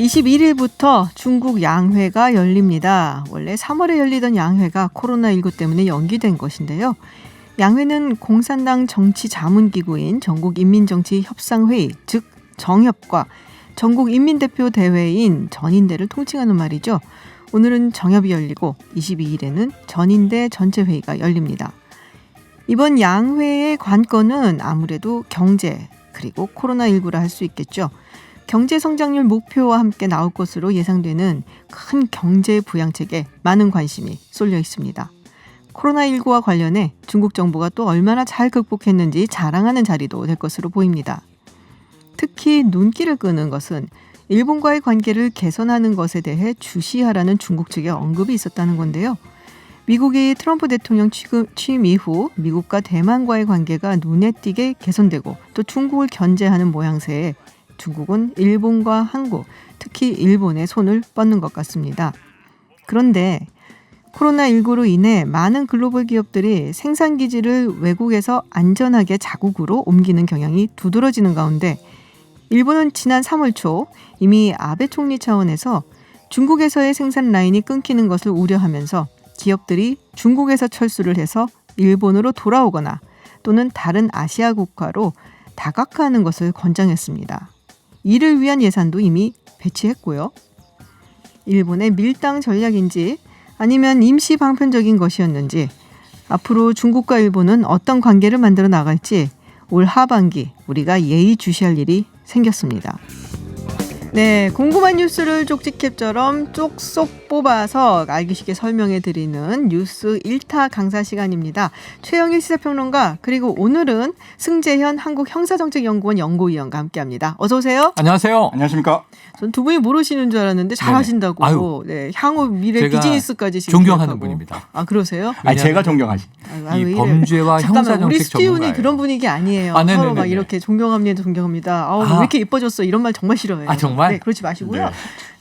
21일부터 중국 양회가 열립니다. 원래 3월에 열리던 양회가 코로나19 때문에 연기된 것인데요. 양회는 공산당 정치 자문기구인 전국인민정치협상회의, 즉 정협과 전국인민대표대회인 전인대를 통칭하는 말이죠. 오늘은 정협이 열리고 22일에는 전인대 전체회의가 열립니다. 이번 양회의 관건은 아무래도 경제 그리고 코로나19라 할 수 있겠죠. 경제 성장률 목표와 함께 나올 것으로 예상되는 큰 경제 부양책에 많은 관심이 쏠려 있습니다. 코로나19와 관련해 중국 정부가 또 얼마나 잘 극복했는지 자랑하는 자리도 될 것으로 보입니다. 특히 눈길을 끄는 것은 일본과의 관계를 개선하는 것에 대해 주시하라는 중국 측의 언급이 있었다는 건데요. 미국의 트럼프 대통령 취임 이후 미국과 대만과의 관계가 눈에 띄게 개선되고 또 중국을 견제하는 모양새에 중국은 일본과 한국, 특히 일본에 손을 뻗는 것 같습니다. 그런데 코로나19로 인해 많은 글로벌 기업들이 생산기지를 외국에서 안전하게 자국으로 옮기는 경향이 두드러지는 가운데 일본은 지난 3월 초 이미 아베 총리 차원에서 중국에서의 생산 라인이 끊기는 것을 우려하면서 기업들이 중국에서 철수를 해서 일본으로 돌아오거나 또는 다른 아시아 국가로 다각화하는 것을 권장했습니다. 이를 위한 예산도 이미 배치했고요. 일본의 밀당 전략인지 아니면 임시 방편적인 것이었는지 앞으로 중국과 일본은 어떤 관계를 만들어 나갈지 올 하반기 우리가 예의주시할 일이 생겼습니다. 네, 궁금한 뉴스를 쪽집게처럼 쪽쏙 뽑아서 알기 쉽게 설명해드리는 뉴스 1타 강사 시간입니다. 최영일 시사평론가 그리고 오늘은 승재현 한국형사정책연구원 연구위원과 함께합니다. 어서 오세요. 안녕하세요. 안녕하십니까. 전 두 분이 모르시는 줄 알았는데 잘하신다고. 아유, 네, 향후 미래 비즈니스까지 존경하는 생각하고. 분입니다. 아 그러세요? 아니 제가 존경하시. 이 범죄와 형사정책 우리 스티븐이 전문가예요. 그런 분위기 아니에요. 아, 서로 막 이렇게 존경합니다, 존경합니다. 왜 이렇게 예뻐졌어? 이런 말 정말 싫어해요. 아 정말? 네, 그러지 마시고요.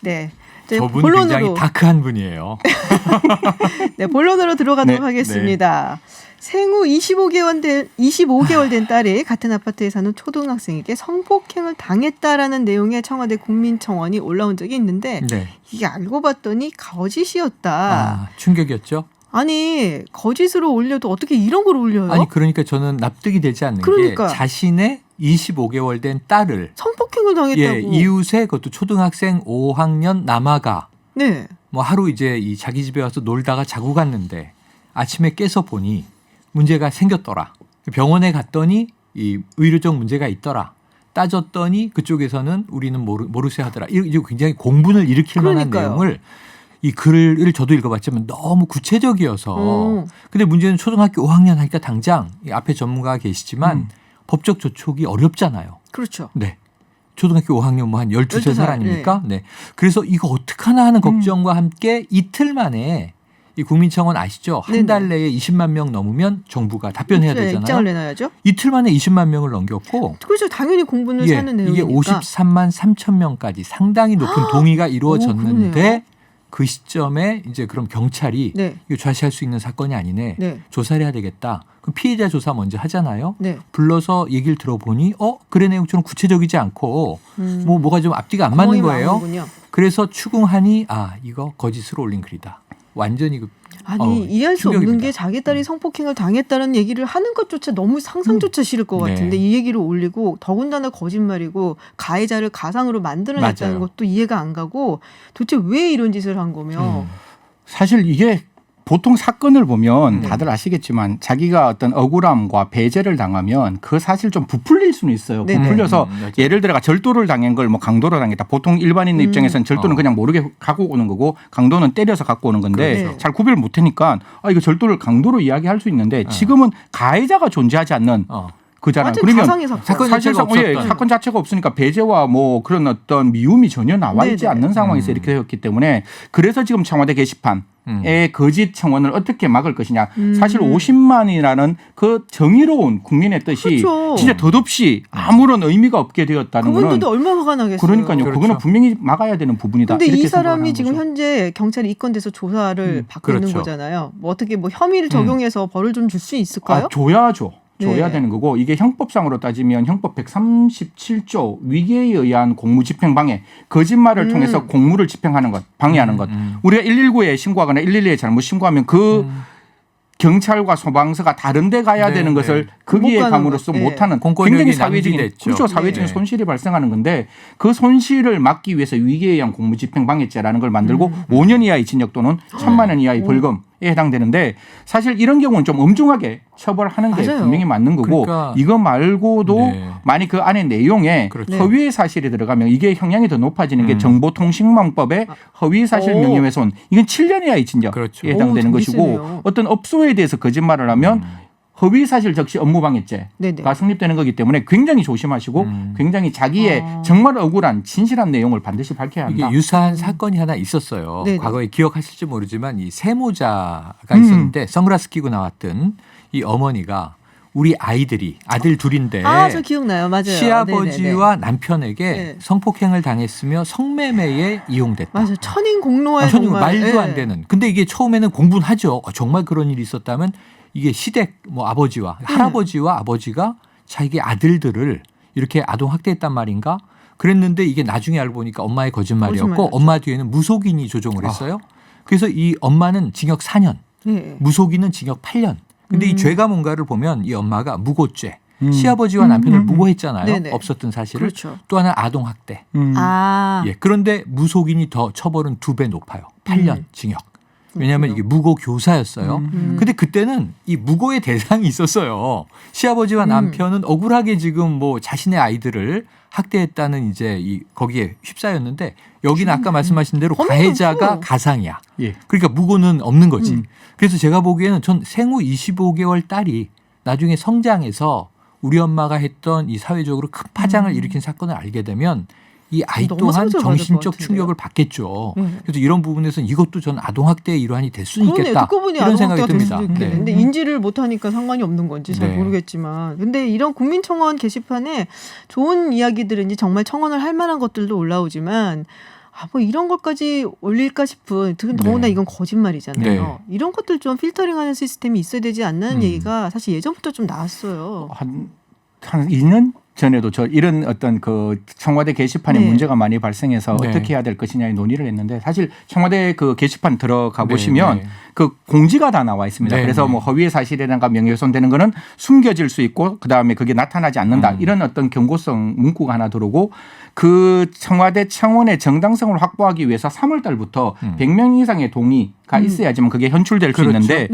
네. 저분 굉장히 다크한 분이에요. 네, 본론으로 들어가도록 하겠습니다. 생후 25개월 된 딸이 같은 아파트에 사는 초등학생에게 성폭행을 당했다라는 내용의 청와대 국민청원이 올라온 적이 있는데 이게 알고 봤더니 거짓이었다. 아, 충격이었죠? 아니 거짓으로 올려도 어떻게 이런 걸 올려요? 아니 그러니까 저는 납득이 되지 않는 게 자신의 25개월 된 딸을 성폭행을 당했다고. 이웃의 그것도 초등학생 5학년 남아가 뭐 하루 이제 이 자기 집에 와서 놀다가 자고 갔는데 아침에 깨서 보니 문제가 생겼더라. 병원에 갔더니 이 의료적 문제가 있더라. 따졌더니 그쪽에서는 우리는 모르세 하더라. 이거 굉장히 공분을 일으킬 만한 내용을 이 글을 저도 읽어봤지만 너무 구체적이어서. 근데 문제는 초등학교 5학년 하니까 당장 앞에 전문가가 계시지만 법적 조촉이 어렵잖아요. 그렇죠. 네. 초등학교 5학년 뭐 한 12살 아닙니까? 네. 그래서 이거 어떡하나 하는 걱정과 함께 이틀 만에 이 국민청원 아시죠? 한 달 내에 20만 명 넘으면 정부가 답변해야 되잖아요. 입장을 내놔야죠. 이틀 만에 20만 명을 넘겼고. 그렇죠. 당연히 공분을 사는 내용이니까. 이게 53만 3천 명까지 상당히 높은 동의가 이루어졌는데 그 시점에 이제 그럼 경찰이 이거 좌시할 수 있는 사건이 아니네. 조사를 해야 되겠다. 그럼 피해자 조사 먼저 하잖아요. 불러서 얘기를 들어보니 그래 내용처럼 구체적이지 않고 뭐가 좀 앞뒤가 안 맞는 거예요. 나오는군요. 그래서 추궁하니 이거 거짓으로 올린 글이다. 완전히 이해할 수 없는 게 자기 딸이 성폭행을 당했다는 얘기를 하는 것조차 너무 상상조차 싫을 것 같은데 이 얘기를 올리고 더군다나 거짓말이고 가해자를 가상으로 만들어냈다는 것도 이해가 안 가고 도대체 왜 이런 짓을 한 거며. 사실 이게 보통 사건을 보면 다들 아시겠지만 자기가 어떤 억울함과 배제를 당하면 그 사실 좀 부풀릴 수는 있어요. 부풀려서 예를 들어 절도를 당한 걸 뭐 강도로 당했다. 보통 일반인의 입장에서는 절도는 그냥 모르게 갖고 오는 거고 강도는 때려서 갖고 오는 건데 잘 구별을 못하니까 이거 절도를 강도로 이야기할 수 있는데 지금은 가해자가 존재하지 않는 그잖아요. 그러면 사실상 사건 자체가 없으니까 배제와 뭐 그런 어떤 미움이 전혀 나와 있지 않는 상황에서 이렇게 되었기 때문에 그래서 지금 청와대 게시판의 거짓 청원을 어떻게 막을 것이냐. 사실 50만이라는 그 정의로운 국민의 뜻이 진짜 덧없이 아무런 의미가 없게 되었다는 거는 그분들도 얼마나 화가 나겠어요. 그러니까요. 그거는 분명히 막아야 되는 부분이다. 그런데 이 사람이 지금 현재 경찰에 입건돼서 조사를 받고 있는 거잖아요. 뭐 어떻게 뭐 혐의를 적용해서 벌을 좀 줄 수 있을까요? 줘야죠. 줘야 되는 거고 이게 형법상으로 따지면 형법 137조 위계에 의한 공무집행방해 거짓말을 통해서 공무를 집행하는 것 방해하는 것 우리가 119에 신고하거나 112에 잘못 신고하면 그 경찰과 소방서가 다른 데 가야 되는 것을 거기에 감으로써 못하는 굉장히 사회적인 그렇죠. 사회적인 손실이 발생하는 건데 그 손실을 막기 위해서 위계에 의한 공무집행방해죄라는 걸 만들고 5년 이하의 징역 또는 1,000만 원 이하의 벌금에 해당되는데 사실 이런 경우는 좀 엄중하게 처벌하는 게 분명히 맞는 거고 그러니까 이거 말고도 만약 그 안에 내용에 허위의 사실이 들어가면 이게 형량이 더 높아지는 게 정보통신망법의 허위의 사실 명예훼손 이건 7년 이하의 징역에 해당되는 것이고 어떤 업소에 대해서 거짓말을 하면 허위 사실 적시 업무방해죄가 성립되는 거기 때문에 굉장히 조심하시고 굉장히 자기의 정말 억울한 진실한 내용을 반드시 밝혀야 한다. 이게 유사한 사건이 하나 있었어요. 네네. 과거에 기억하실지 모르지만 이 세모자가 있었는데 선글라스 끼고 나왔던 이 어머니가 우리 아이들이 아들 둘인데 저 기억나요. 맞아요. 시아버지와 남편에게 성폭행을 당했으며 성매매에 이용됐다. 맞아요. 천인 공로에 정말 말도 안 되는. 근데 이게 처음에는 공부는 하죠. 정말 그런 일이 있었다면 이게 시댁 뭐 아버지와 할아버지와 아버지가 자기 아들들을 이렇게 아동 학대했단 말인가? 그랬는데 이게 나중에 알고 보니까 엄마의 거짓말이었고 엄마 뒤에는 무속인이 조종을 했어요. 그래서 이 엄마는 징역 4년, 무속인은 징역 8년. 근데 이 죄가 뭔가를 보면 이 엄마가 무고죄. 시아버지와 남편을 무고했잖아요. 없었던 사실을. 그렇죠. 또 하나 아동 학대. 그런데 무속인이 더 처벌은 2배 높아요. 8년 징역. 왜냐하면 이게 무고 교사였어요. 근데 그때는 이 무고의 대상이 있었어요. 시아버지와 남편은 억울하게 지금 뭐 자신의 아이들을 학대했다는 이제 거기에 휩싸였는데 여기는 아까 말씀하신 대로 가해자가 가상이야. 그러니까 무고는 없는 거지. 그래서 제가 보기에는 전 생후 25개월 딸이 나중에 성장해서 우리 엄마가 했던 이 사회적으로 큰 파장을 일으킨 사건을 알게 되면 이 아이 또한 정신적 충격을 받겠죠. 그래서 이런 부분에서는 이것도 전 아동학대의 일환이 될 수는 있겠다. 이런 생각이 듭니다. 근데 인지를 못하니까 상관이 없는 건지 잘 모르겠지만 근데 이런 국민청원 게시판에 좋은 이야기들은 정말 청원을 할 만한 것들도 올라오지만 뭐 이런 것까지 올릴까 싶은 더구나 이건 거짓말이잖아요. 이런 것들 좀 필터링하는 시스템이 있어야 되지 않는 얘기가 사실 예전부터 좀 나왔어요. 한 2년 전에도 이런 어떤 그 청와대 게시판에 문제가 많이 발생해서 어떻게 해야 될 것이냐의 논의를 했는데 사실 청와대 그 게시판 들어가 보시면 그 공지가 다 나와 있습니다. 그래서 뭐 허위의 사실이라든가 명예훼손되는 거는 숨겨질 수 있고 그다음에 그게 나타나지 않는다. 이런 어떤 경고성 문구가 하나 들어오고 그 청와대 청원의 정당성을 확보하기 위해서 3월 달부터 100명 이상의 동의가 있어야지만 그게 현출될 수 있는데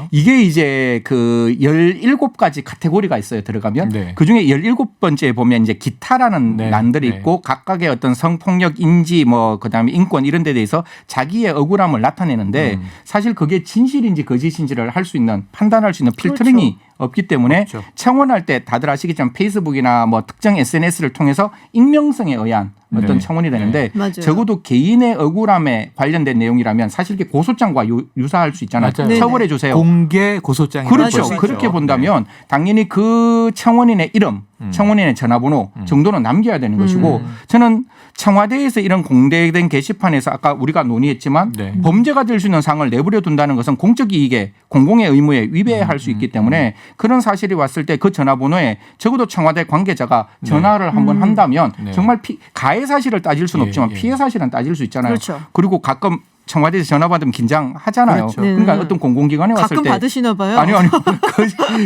이게 이제 그 17가지 카테고리가 있어요. 들어가면 그중에 17번째에 보면 이제 기타라는 난들이 있고 각각의 어떤 성폭력 인지 뭐 그다음에 인권 이런 데 대해서 자기의 억울함을 나타내는데 사실 그게 진실인지 거짓인지를 할 수 있는 판단할 수 있는 필터링이 없기 때문에 청원할 때 다들 아시겠지만 페이스북이나 뭐 특정 SNS를 통해서 익명성에 의한 어떤 청원이 되는데 적어도 개인의 억울함에 관련된 내용이라면 사실 이게 고소장과 유사할 수 있잖아요. 처벌해 주세요. 공개 고소장이 그렇죠. 그렇게 본다면 당연히 그 청원인의 이름, 청원인의 전화번호 정도는 남겨야 되는 것이고 저는 청와대에서 이런 공개된 게시판에서 아까 우리가 논의했지만 범죄가 될 수 있는 사항을 내버려 둔다는 것은 공적 이익에 공공의 의무에 위배할 수 있기 때문에 그런 사실이 왔을 때 그 전화번호에 적어도 청와대 관계자가 전화를 한번 한다면 정말 가해 사실을 따질 수는 없지만 피해 사실은 따질 수 있잖아요. 그리고 가끔 청와대에서 전화 받으면 긴장하잖아요. 그러니까 어떤 공공기관에 왔을 때 가끔 받으시나 봐요. 아니요.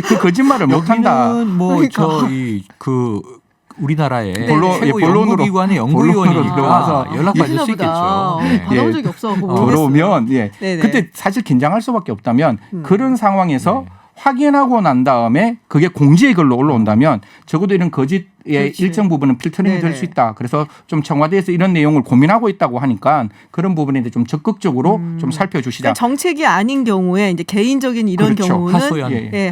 그 거짓말을 못한다. 우리나라의 최고 연구기관의 연구위원이니까 연락받을 수 있겠죠. 받아본 적이 없어서 들어오면 그때 사실 긴장할 수밖에 없다면 그런 상황에서 확인하고 난 다음에 그게 공지의 글로 올라온다면 적어도 이런 거짓의 일정 부분은 필터링이 될 수 있다. 그래서 좀 청와대에서 이런 내용을 고민하고 있다고 하니까 그런 부분에 대해 좀 적극적으로 좀 살펴주시다. 그러니까 정책이 아닌 경우에 이제 개인적인 이런 경우는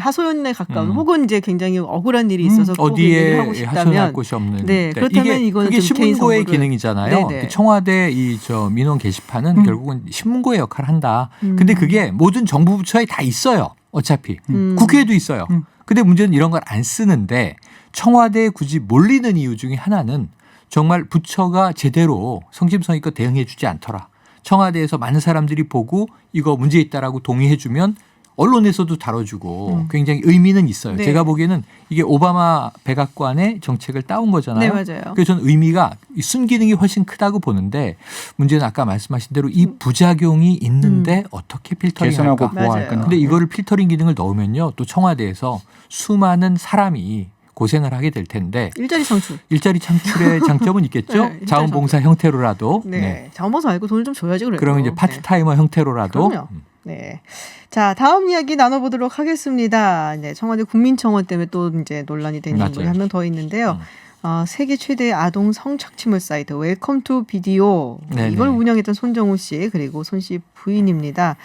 하소연에 가까운 혹은 이제 굉장히 억울한 일이 있어서 어디에 하고 싶다면 하소연할 곳이 없는. 그렇다면 이거는 그게 신문고의 기능이잖아요. 청와대 민원 게시판은 결국은 신문고의 역할을 한다. 근데 그게 모든 정부 부처에 다 있어요. 어차피 국회에도 있어요. 근데 문제는 이런 걸 안 쓰는데 청와대에 굳이 몰리는 이유 중에 하나는 정말 부처가 제대로 성심성의껏 대응해 주지 않더라. 청와대에서 많은 사람들이 보고 이거 문제 있다라고 동의해 주면 언론에서도 다뤄주고 굉장히 의미는 있어요. 네. 제가 보기에는 이게 오바마 백악관의 정책을 따온 거잖아요. 네, 맞아요. 그래서 저는 의미가 이 순기능이 훨씬 크다고 보는데 문제는 아까 말씀하신 대로 이 부작용이 있는데 어떻게 개선하고 필터링할까. 보호할 건. 근데 이거를 필터링 기능을 넣으면요. 또 청와대에서 수많은 사람이 고생을 하게 될 텐데 일자리 창출. 일자리 창출의 장점은 있겠죠. 네, 일자리 자원봉사 형태로라도. 네. 네. 자원봉사 말고 돈을 좀 줘야지 그래도. 그러면 이제 파트타이머 형태로라도. 그럼요. 네. 자, 다음 이야기 나눠보도록 하겠습니다. 네, 청와대 국민청원 때문에 또 이제 논란이 된 맞아요. 인물이 한 명 더 있는데요. 세계 최대의 아동 성착취물 사이트 웰컴 투 비디오. 네네. 이걸 운영했던 손정우 씨 그리고 손 씨 부인입니다.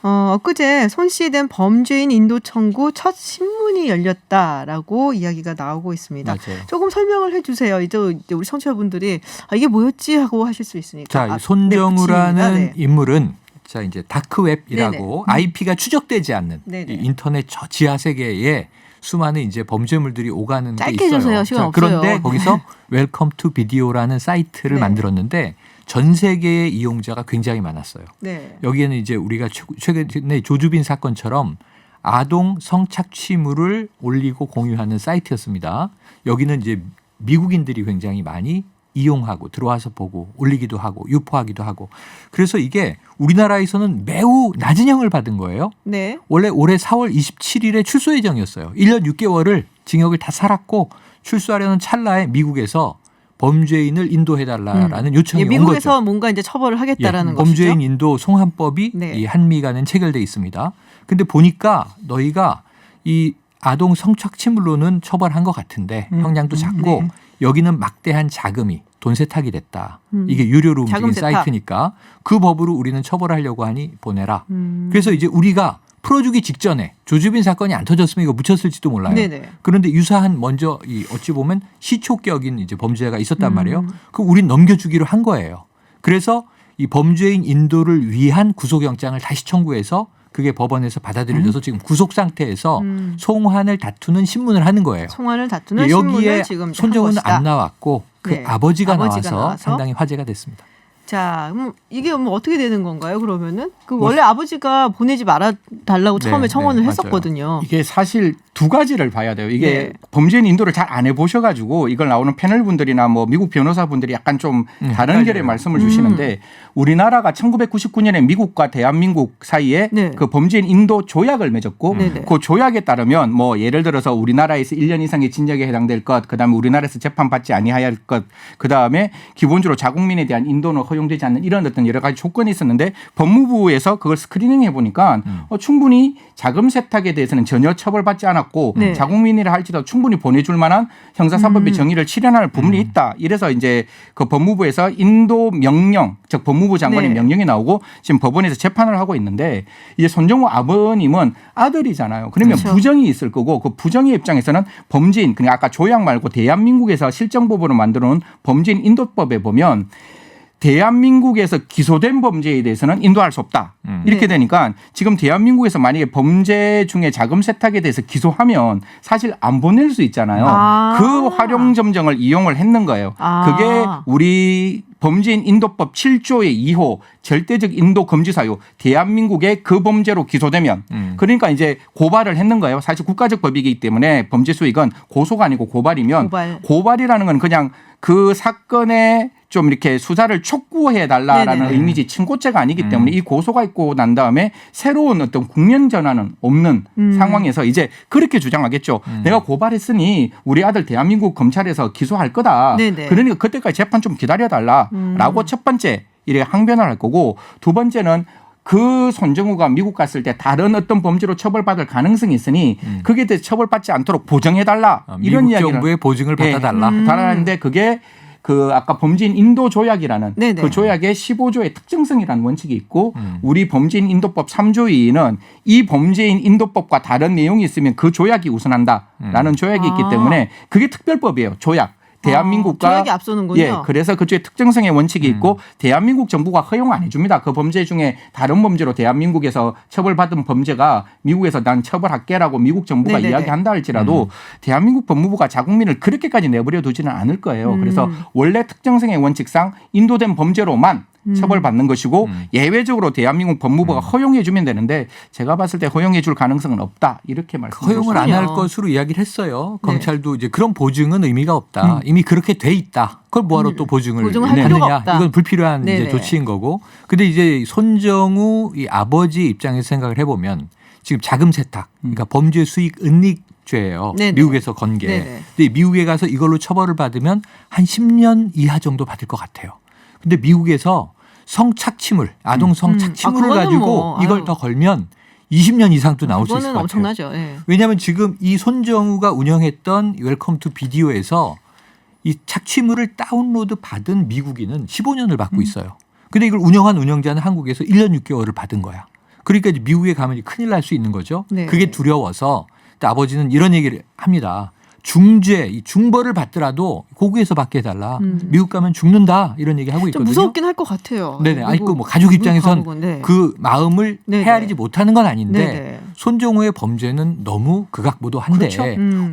엊그제 손 씨에 대한 범죄인 인도 청구 첫 신문이 열렸다라고 이야기가 나오고 있습니다. 맞아요. 조금 설명을 해주세요. 이제 우리 청취자분들이 이게 뭐였지 하고 하실 수 있으니까. 자, 이 손정우라는 네. 인물은 자 이제 다크웹이라고 네네. IP가 추적되지 않는 네네. 이 인터넷 저 지하 세계에 수많은 이제 범죄물들이 오가는 게 짧게 있어요. 해주세요. 시간 자, 없어요. 그런데 거기서 웰컴 투 비디오라는 사이트를 네. 만들었는데 전 세계의 이용자가 굉장히 많았어요. 네. 여기에는 이제 우리가 최근에 조주빈 사건처럼 아동 성착취물을 올리고 공유하는 사이트였습니다. 여기는 이제 미국인들이 굉장히 많이 이용하고 들어와서 보고 올리기도 하고 유포하기도 하고 그래서 이게 우리나라에서는 매우 낮은 형을 받은 거예요. 네. 원래 올해 4월 27일에 출소 예정이었어요. 1년 6개월을 징역을 다 살았고 출소하려는 찰나에 미국에서 범죄인을 인도해달라라는 요청이 온 거죠. 미국에서 뭔가 이제 처벌을 하겠다라는 것이죠. 범죄인 인도 송환법이 네. 이 한미 간에 체결돼 있습니다. 근데 보니까 너희가 이 아동 성착취물로는 처벌한 것 같은데 형량도 작고 네. 여기는 막대한 자금이 돈 세탁이 됐다. 이게 유료로 자금 움직인 세탁. 사이트니까 그 법으로 우리는 처벌하려고 하니 보내라. 그래서 이제 우리가 풀어주기 직전에 조주빈 사건이 안 터졌으면 이거 묻혔을지도 몰라요. 네네. 그런데 유사한 먼저 이 어찌 보면 시초격인 이제 범죄가 있었단 말이에요. 그 우린 넘겨주기로 한 거예요. 그래서 이 범죄인 인도를 위한 구속영장을 다시 청구해서 그게 법원에서 받아들여져서 지금 구속 상태에서 송환을 다투는 신문을 하는 거예요. 송환을 다투는 여기에 신문을 지금 손정우는 한 것이다. 안 나왔고 그 네. 아버지가 아버지가 나와서 나와서? 상당히 화제가 됐습니다. 자, 이게 뭐 어떻게 되는 건가요? 그러면은 그 원래 아버지가 보내지 말아 달라고 네, 처음에 청원을 네, 했었거든요. 이게 사실 두 가지를 봐야 돼요. 이게 네. 범죄인 인도를 잘 안 해보셔가지고 이걸 나오는 패널 분들이나 뭐 미국 변호사분들이 약간 좀 다른 맞아요. 결의 말씀을 주시는데 우리나라가 1999년에 미국과 대한민국 사이에 네. 그 범죄인 인도 조약을 맺었고 네네. 그 조약에 따르면 뭐 예를 들어서 우리나라에서 1년 이상의 징역에 해당될 것, 그다음에 우리나라에서 재판받지 아니할 것, 그다음에 기본적으로 자국민에 대한 인도는 허용되지 않는 이런 어떤 여러 가지 조건이 있었는데 법무부에서 그걸 스크리닝해 보니까 충분히 자금 세탁에 대해서는 전혀 처벌받지 않았고 네. 자국민이라 할지라도 충분히 보내줄 만한 형사사법의 정의를 실현할 부분이 있다. 이래서 이제 그 법무부에서 인도 명령, 즉 법무부 장관의 네. 명령이 나오고 지금 법원에서 재판을 하고 있는데 이제 손정우 아버님은 아들이잖아요. 그러면 그렇죠. 부정이 있을 거고 그 부정의 입장에서는 범죄인, 그러니까 아까 조약 말고 대한민국에서 실정법으로 만들어놓은 범죄인 인도법에 보면 대한민국에서 기소된 범죄에 대해서는 인도할 수 없다. 이렇게 네. 되니까 지금 대한민국에서 만약에 범죄 중에 자금 세탁에 대해서 기소하면 사실 안 보낼 수 있잖아요. 아. 그 활용 점정을 이용을 했는 거예요. 아. 그게 우리 범죄인 인도법 7조의 2호 절대적 인도 금지 사유 대한민국에 그 범죄로 기소되면 그러니까 이제 고발을 했는 거예요. 사실 국가적 법이기 때문에 범죄 수익은 고소가 아니고 고발이면 고발이라는 건 그냥 그 사건에 좀 이렇게 수사를 촉구해 달라라는 네네네. 의미지 친고죄가 아니기 때문에 이 고소가 있고 난 다음에 새로운 어떤 국면 전환은 없는 상황에서 이제 그렇게 주장하겠죠. 내가 고발했으니 우리 아들 대한민국 검찰에서 기소할 거다. 네네. 그러니까 그때까지 재판 좀 기다려달라라고 첫 번째 이렇게 항변을 할 거고 두 번째는 그 손정우가 미국 갔을 때 다른 어떤 범죄로 처벌받을 가능성이 있으니 그게 대해서 처벌받지 않도록 보정해달라. 이런 미국 이야기를. 정부의 보증을 받아달라. 달라는데 그게 그 아까 범죄인 인도 조약이라는 네네. 그 조약의 15조의 특정성이라는 원칙이 있고 우리 범죄인 인도법 3조 2는 이 범죄인 인도법과 다른 내용이 있으면 그 조약이 우선한다라는 조약이 있기 때문에 그게 특별법이에요. 조약. 대한민국과 조약이 앞서는군요. 예, 그래서 그쪽에 특정성의 원칙이 있고 대한민국 정부가 허용 안 해줍니다. 그 범죄 중에 다른 범죄로 대한민국에서 처벌받은 범죄가 미국에서 난 처벌할게라고 미국 정부가 네네네. 이야기한다 할지라도 대한민국 법무부가 자국민을 그렇게까지 내버려 두지는 않을 거예요. 그래서 원래 특정성의 원칙상 인도된 범죄로만 처벌받는 것이고 예외적으로 대한민국 법무부가 허용해 주면 되는데 제가 봤을 때 허용해 줄 가능성은 없다. 이렇게 말씀드렸습니다. 허용을 안 할 것으로 이야기를 했어요. 검찰도 이제 그런 보증은 의미가 없다. 이미 그렇게 돼 있다. 그걸 뭐하러 또 보증을 보증할 필요가 하느냐. 없다. 이건 불필요한 이제 네네. 조치인 거고. 근데 이제 손정우 이 아버지 입장에서 생각을 해보면 지금 자금 세탁, 그러니까 범죄 수익 은닉죄예요. 네네. 미국에서 건 게. 네네. 근데 미국에 가서 이걸로 처벌을 받으면 한 10년 이하 정도 받을 것 같아요. 근데 미국에서 성착취물, 아동 성착취물을 그거는 가지고 뭐, 이걸 아유. 더 걸면 20년 이상도 나올 수 있을 그거는 것 같아요. 엄청나죠. 예. 왜냐하면 지금 이 손정우가 운영했던 웰컴 투 비디오에서 이 착취물을 다운로드 받은 미국인은 15년을 받고 있어요. 근데 이걸 운영한 운영자는 한국에서 1년 6개월을 받은 거야. 그러니까 이제 미국에 가면 큰일 날 수 있는 거죠. 네. 그게 두려워서 아버지는 이런 얘기를 합니다. 중죄, 이 중벌을 받더라도 고국에서 받게 해달라. 미국 가면 죽는다. 이런 얘기 하고 좀 있거든요. 무섭긴 할 것 같아요. 네네. 아니, 미국, 뭐 가족 입장에선 미국 가족은, 네. 그 마음을 네네. 헤아리지 못하는 건 아닌데 네네. 손정우의 범죄는 너무 극악무도한데 그렇죠.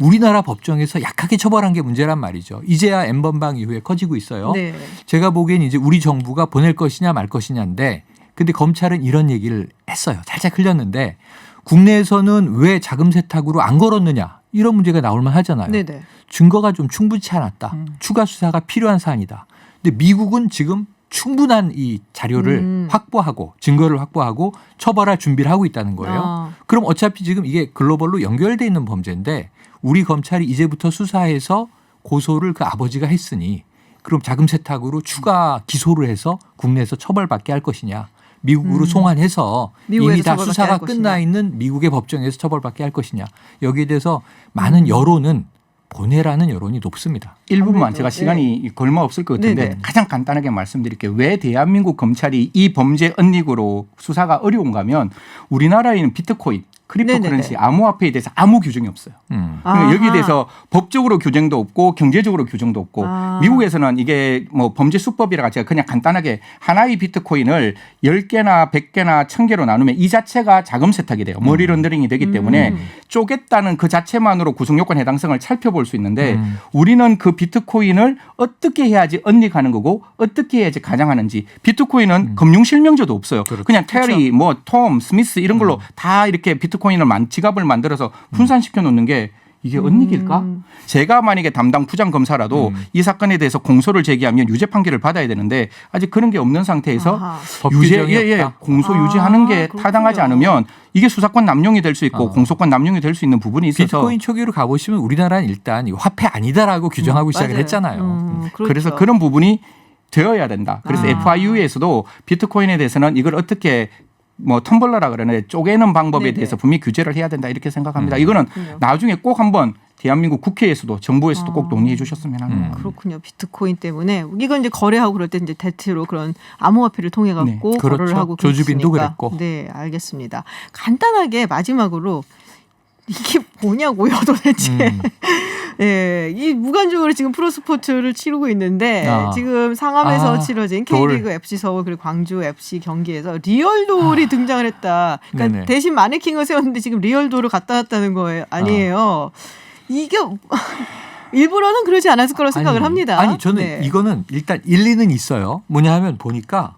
우리나라 법정에서 약하게 처벌한 게 문제란 말이죠. 이제야 N번방 이후에 커지고 있어요. 네. 제가 보기엔 이제 우리 정부가 보낼 것이냐 말 것이냐인데 근데 검찰은 이런 얘기를 했어요. 살짝 흘렸는데 국내에서는 왜 자금 세탁으로 안 걸었느냐 이런 문제가 나올 만하잖아요. 네네. 증거가 좀 충분치 않았다. 추가 수사가 필요한 사안이다. 근데 미국은 지금 충분한 이 자료를 확보하고 증거를 확보하고 처벌할 준비를 하고 있다는 거예요. 아. 그럼 어차피 지금 이게 글로벌로 연결돼 있는 범죄인데 우리 검찰이 이제부터 수사해서 고소를 그 아버지가 했으니 그럼 자금 세탁으로 추가 기소를 해서 국내에서 처벌받게 할 것이냐. 미국으로 송환해서 미국에서 이미 다 처벌받게 수사가 할 것이냐. 끝나 있는 미국의 법정에서 처벌받게 할 것이냐. 여기에 대해서 많은 여론은 보내라는 여론이 높습니다. 일부분만 아무래도, 제가 시간이 걸마 없을 것 같은데 네네. 가장 간단하게 말씀드릴게요. 왜 대한민국 검찰이 이 범죄 은닉으로 수사가 어려운가 하면 우리나라에는 비트코인, 크립토커런시, 네네네. 암호화폐에 대해서 아무 규정이 없어요. 그러니까 아하. 여기에 대해서 법적으로 규정도 없고 경제적으로 규정도 없고 아. 미국에서는 이게 뭐 범죄 수법이라 제가 그냥 간단하게 하나의 비트코인을 10개나 100개나 1000개로 나누면 이 자체가 자금 세탁이 돼요. 머리 런더링이 되기 때문에 쪼갰다는 그 자체만으로 구성요건 해당성을 살펴볼 수 있는데 우리는 그 비트코인을 어떻게 해야지 은닉하는 거고 어떻게 해야지 가장하는지 비트코인은 금융실명제도 없어요. 그렇죠. 그냥 테리, 뭐 톰, 스미스 이런 걸로 다 이렇게 비트코인을 지갑을 만들어서 분산시켜 놓는 게 이게 은닉일까? 제가 만약에 담당 부장검사라도 이 사건에 대해서 공소를 제기하면 유죄 판결을 받아야 되는데 아직 그런 게 없는 상태에서 아하. 법 유죄, 규정이 없다. 공소 유지하는 게 그렇군요. 타당하지 않으면 이게 수사권 남용이 될 수 있고 공소권 남용이 될 수 있는 부분이 있어서 비트코인 초기로 가보시면 우리나라는 일단 이 화폐 아니다라고 규정하고 시작을 맞아요. 했잖아요. 그렇죠. 그래서 그런 부분이 되어야 된다. 그래서 FIU에서도 비트코인에 대해서는 이걸 어떻게 뭐 텀블러라 그러는데 쪼개는 방법에 네네. 대해서 분명히 규제를 해야 된다 이렇게 생각합니다. 이거는 그렇군요. 나중에 꼭 한번 대한민국 국회에서도 정부에서도 꼭 논의해 주셨으면 하는 그렇군요. 비트코인 때문에 이건 이제 거래하고 그럴 때 이제 대체로 그런 암호화폐를 통해 갖고 네. 거래를 그렇죠. 하고 조주빈도 그렇으니까. 그랬고. 네, 알겠습니다. 간단하게 마지막으로 이게 뭐냐고요, 도대체. 네, 이 무관중으로 지금 프로스포츠를 치르고 있는데 지금 상암에서 치러진 K리그 FC 서울 그리고 광주 FC 경기에서 리얼돌이 등장을 했다. 그러니까 네네. 대신 마네킹을 세웠는데 지금 리얼돌을 갖다 놨다는 거예요. 아니에요. 이게 일부러는 그러지 않았을 거라고 생각을 합니다. 아니 저는 네. 이거는 일단 일리는 있어요. 뭐냐 하면 보니까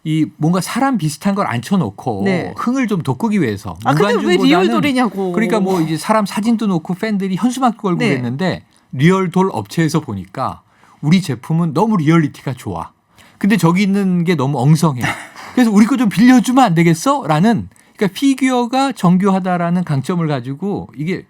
이 뭔가 사람 비슷한 걸 앉혀놓고 네. 흥을 좀 돋구기 위해서. 근데 왜 무관중보다는 리얼돌이냐고. 그러니까 뭐 이제 사람 사진도 놓고 팬들이 현수막 걸고 네. 그랬는데 리얼돌 업체에서 보니까 우리 제품은 너무 리얼리티가 좋아. 근데 저기 있는 게 너무 엉성해. 그래서 우리 거 좀 빌려주면 안 되겠어? 라는 그러니까 피규어가 정교하다라는 강점을 가지고 이게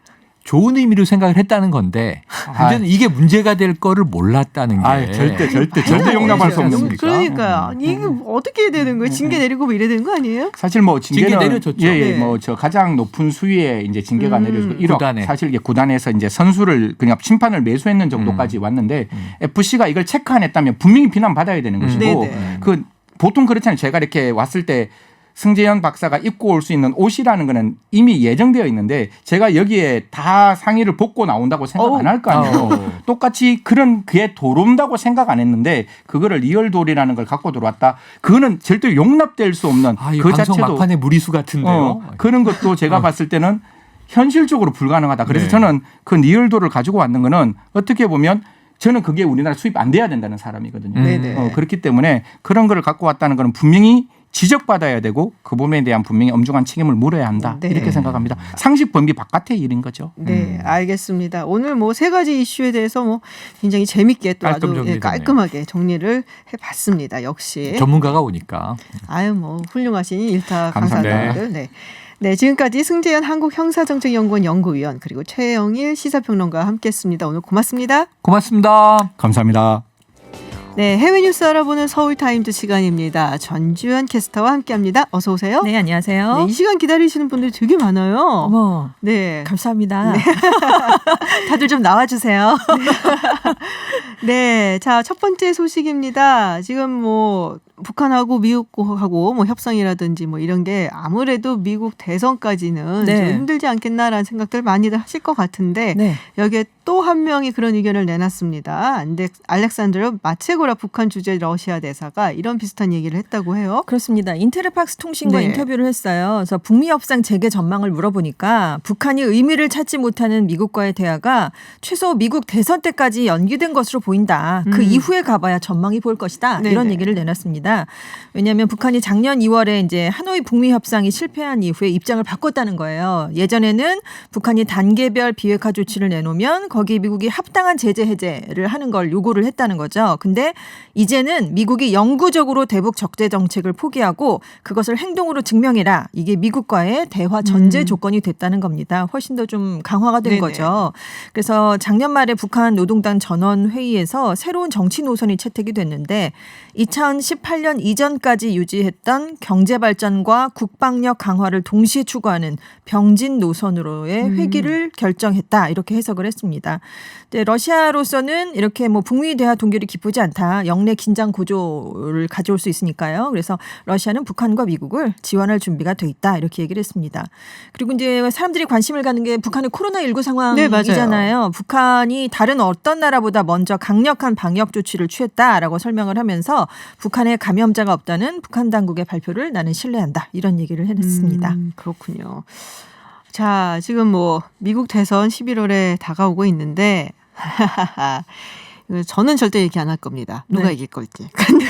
좋은 의미로 생각을 했다는 건데 문제는 이게 문제가 될 거를 몰랐다는 게 절대 용납할 수 없는 않습니까? 그러니까요. 이게 어떻게 해야 되는 거예요? 징계 내리고 뭐 이래야 되는 거 아니에요? 사실 뭐 징계는 징계 내려줬죠. 네. 뭐 저 가장 높은 수위의 이제 징계가 내려지고 1억 구단에. 사실 이게 구단에서 이제 선수를 그냥 심판을 매수했는 정도까지 왔는데 FC가 이걸 체크 안 했다면 분명히 비난 받아야 되는 것이고 네네. 그 보통 그렇잖아요. 제가 이렇게 왔을 때 승재현 박사가 입고 올 수 있는 옷이라는 거는 이미 예정되어 있는데 제가 여기에 다 상의를 벗고 나온다고 생각 안 할 거 아니에요. 똑같이 그런 그에 도론다고 생각 안 했는데 그거를 리얼돌이라는 걸 갖고 들어왔다. 그거는 절대 용납될 수 없는 이 그 방송 자체도 막판에 무리수 같은데요. 그런 것도 제가 봤을 때는 현실적으로 불가능하다. 그래서 네. 저는 그 리얼돌을 가지고 왔는 거는 어떻게 보면 저는 그게 우리나라 수입 안 돼야 된다는 사람이거든요. 네네. 그렇기 때문에 그런 거를 갖고 왔다는 것은 분명히 지적받아야 되고 그 부분에 대한 분명히 엄중한 책임을 물어야 한다. 네. 이렇게 생각합니다. 상식 범위 바깥의 일인 거죠. 네, 알겠습니다. 오늘 뭐 세 가지 이슈에 대해서 뭐 굉장히 재밌게 또 아주 깔끔하게 정리를 해봤습니다. 역시 전문가가 오니까. 아유 뭐 훌륭하신 일타 감사합니다. 강사들. 네. 네, 지금까지 승재현 한국형사정책연구원 연구위원 그리고 최영일 시사평론가와 함께했습니다. 오늘 고맙습니다. 고맙습니다. 감사합니다. 네, 해외 뉴스 알아보는 서울타임즈 시간입니다. 전주현 캐스터와 함께합니다. 어서 오세요. 네, 안녕하세요. 네, 이 시간 기다리시는 분들이 되게 많아요. 어머, 네, 감사합니다. 네. 다들 좀 나와주세요. 네, 자, 첫 번째 소식입니다. 지금 뭐 북한하고 미국하고 뭐 협상이라든지 뭐 이런 게 아무래도 미국 대선까지는 네. 좀 힘들지 않겠나라는 생각들 많이들 하실 것 같은데 네. 여기에 또 한 명이 그런 의견을 내놨습니다. 알렉산드로 마체고라 북한 주재 러시아 대사가 이런 비슷한 얘기를 했다고 해요. 그렇습니다. 인테르팍스 통신과 네. 인터뷰를 했어요. 그래서 북미 협상 재개 전망을 물어보니까 북한이 의미를 찾지 못하는 미국과의 대화가 최소 미국 대선 때까지 연기된 것으로 보인다. 그 이후에 가봐야 전망이 보일 것이다. 네네. 이런 얘기를 내놨습니다. 왜냐하면 북한이 작년 2월에 이제 하노이 북미 협상이 실패한 이후에 입장을 바꿨다는 거예요. 예전에는 북한이 단계별 비핵화 조치를 내놓으면 거기에 미국이 합당한 제재 해제를 하는 걸 요구를 했다는 거죠. 근데 이제는 미국이 영구적으로 대북 적대 정책을 포기하고 그것을 행동으로 증명해라. 이게 미국과의 대화 전제 조건이 됐다는 겁니다. 훨씬 더 좀 강화가 된 네네. 거죠. 그래서 작년 말에 북한 노동당 전원 회의에서 새로운 정치 노선이 채택이 됐는데 2018년 이전까지 유지했던 경제 발전과 국방력 강화를 동시에 추구하는 병진 노선으로의 회귀를 결정했다. 이렇게 해석을 했습니다. 근데 러시아로서는 이렇게 뭐 북미 대화 동결이 기쁘지 않다. 영내 긴장 고조를 가져올 수 있으니까요. 그래서 러시아는 북한과 미국을 지원할 준비가 돼 있다. 이렇게 얘기를 했습니다. 그리고 이제 사람들이 관심을 갖는 게 북한의 코로나19 상황이잖아요. 네, 북한이 다른 어떤 나라보다 먼저 강력한 방역 조치를 취했다라고 설명을 하면서 북한에 감염자가 없다는 북한 당국의 발표를 나는 신뢰한다. 이런 얘기를 했습니다. 그렇군요. 자, 지금 뭐 미국 대선 11월에 다가오고 있는데 저는 절대 얘기 안 할 겁니다. 누가 네. 이길 걸지. 근데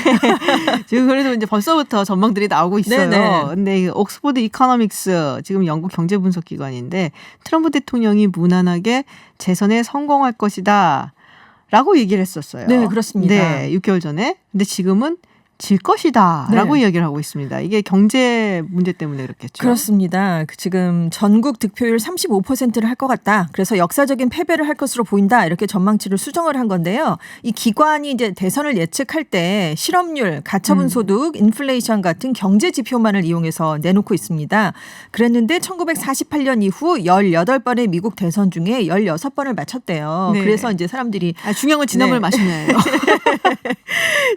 지금 그래도 이제 벌써부터 전망들이 나오고 있어요. 네네. 근데 옥스퍼드 이코노믹스 지금 영국 경제 분석 기관인데 트럼프 대통령이 무난하게 재선에 성공할 것이다. 라고 얘기를 했었어요. 네, 그렇습니다. 네, 6개월 전에. 근데 지금은 질 것이다 라고 이야기를 하고 있습니다. 이게 경제 문제 때문에 그렇겠죠. 그렇습니다. 지금 전국 득표율 35%를 할 것 같다. 그래서 역사적인 패배를 할 것으로 보인다. 이렇게 전망치를 수정을 한 건데요. 이 기관이 이제 대선을 예측할 때 실업률, 가처분 소득, 인플레이션 같은 경제 지표만을 이용해서 내놓고 있습니다. 그랬는데 1948년 이후 18번의 미국 대선 중에 16번을 맞췄대요. 네. 그래서 이제 사람들이 중요한 건 지난번에 마시네요.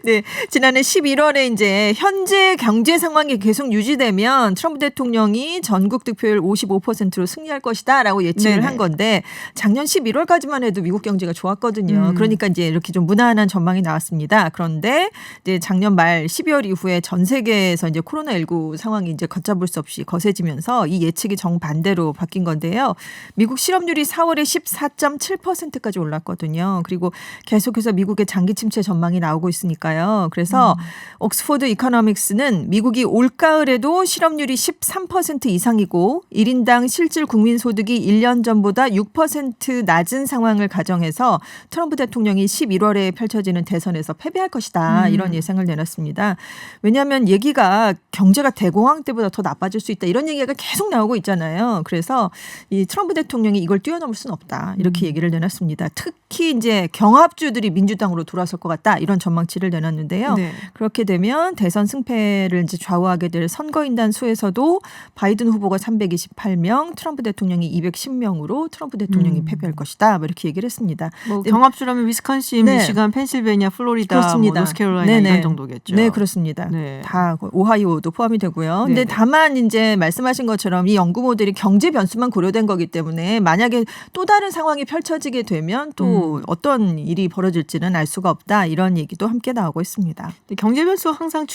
네, 지난해 11월에 이제 현재 경제 상황이 계속 유지되면 트럼프 대통령이 전국 득표율 55%로 승리할 것이다라고 예측을 네네. 한 건데 작년 11월까지만 해도 미국 경제가 좋았거든요. 그러니까 이제 이렇게 좀 무난한 전망이 나왔습니다. 그런데 이제 작년 말 12월 이후에 전 세계에서 이제 코로나19 상황이 이제 걷잡을 수 없이 거세지면서 이 예측이 정반대로 바뀐 건데요. 미국 실업률이 4월에 14.7%까지 올랐거든요. 그리고 계속해서 미국의 장기 침체 전망이 나오고 있으니까요. 그래서 옥스퍼드 이코노믹스는 미국이 올가을에도 실업률이 13% 이상이고 1인당 실질 국민소득이 1년 전보다 6% 낮은 상황을 가정해서 트럼프 대통령이 11월에 펼쳐지는 대선에서 패배할 것이다. 이런 예상을 내놨습니다. 왜냐하면 얘기가 경제가 대공황 때보다 더 나빠질 수 있다. 이런 얘기가 계속 나오고 있잖아요. 그래서 이 트럼프 대통령이 이걸 뛰어넘을 수는 없다. 이렇게 얘기를 내놨습니다. 특히 이제 경합주들이 민주당으로 돌아설 것 같다. 이런 전망치를 내놨는데요. 네. 그렇게 되면 대선 승패를 이제 좌우하게 될 선거인단 수에서도 바이든 후보가 328명, 트럼프 대통령이 210명으로 트럼프 대통령이 패배할 것이다. 뭐 이렇게 얘기를 했습니다. 뭐 경합주라면 위스콘신, 네. 미시간, 펜실베니아, 플로리다, 그렇습니다. 뭐 노스캐롤라이나 네네. 이런 정도겠죠. 네, 그렇습니다. 네. 다 오하이오도 포함이 되고요. 근데 네네. 다만 이제 말씀하신 것처럼 이 연구모델이 경제 변수만 고려된 거기 때문에 만약에 또 다른 상황이 펼쳐지게 되면 또 어떤 일이 벌어질지는 알 수가 없다. 이런 얘기도 함께 나오고 있습니다. 경제 경제 변수가 항상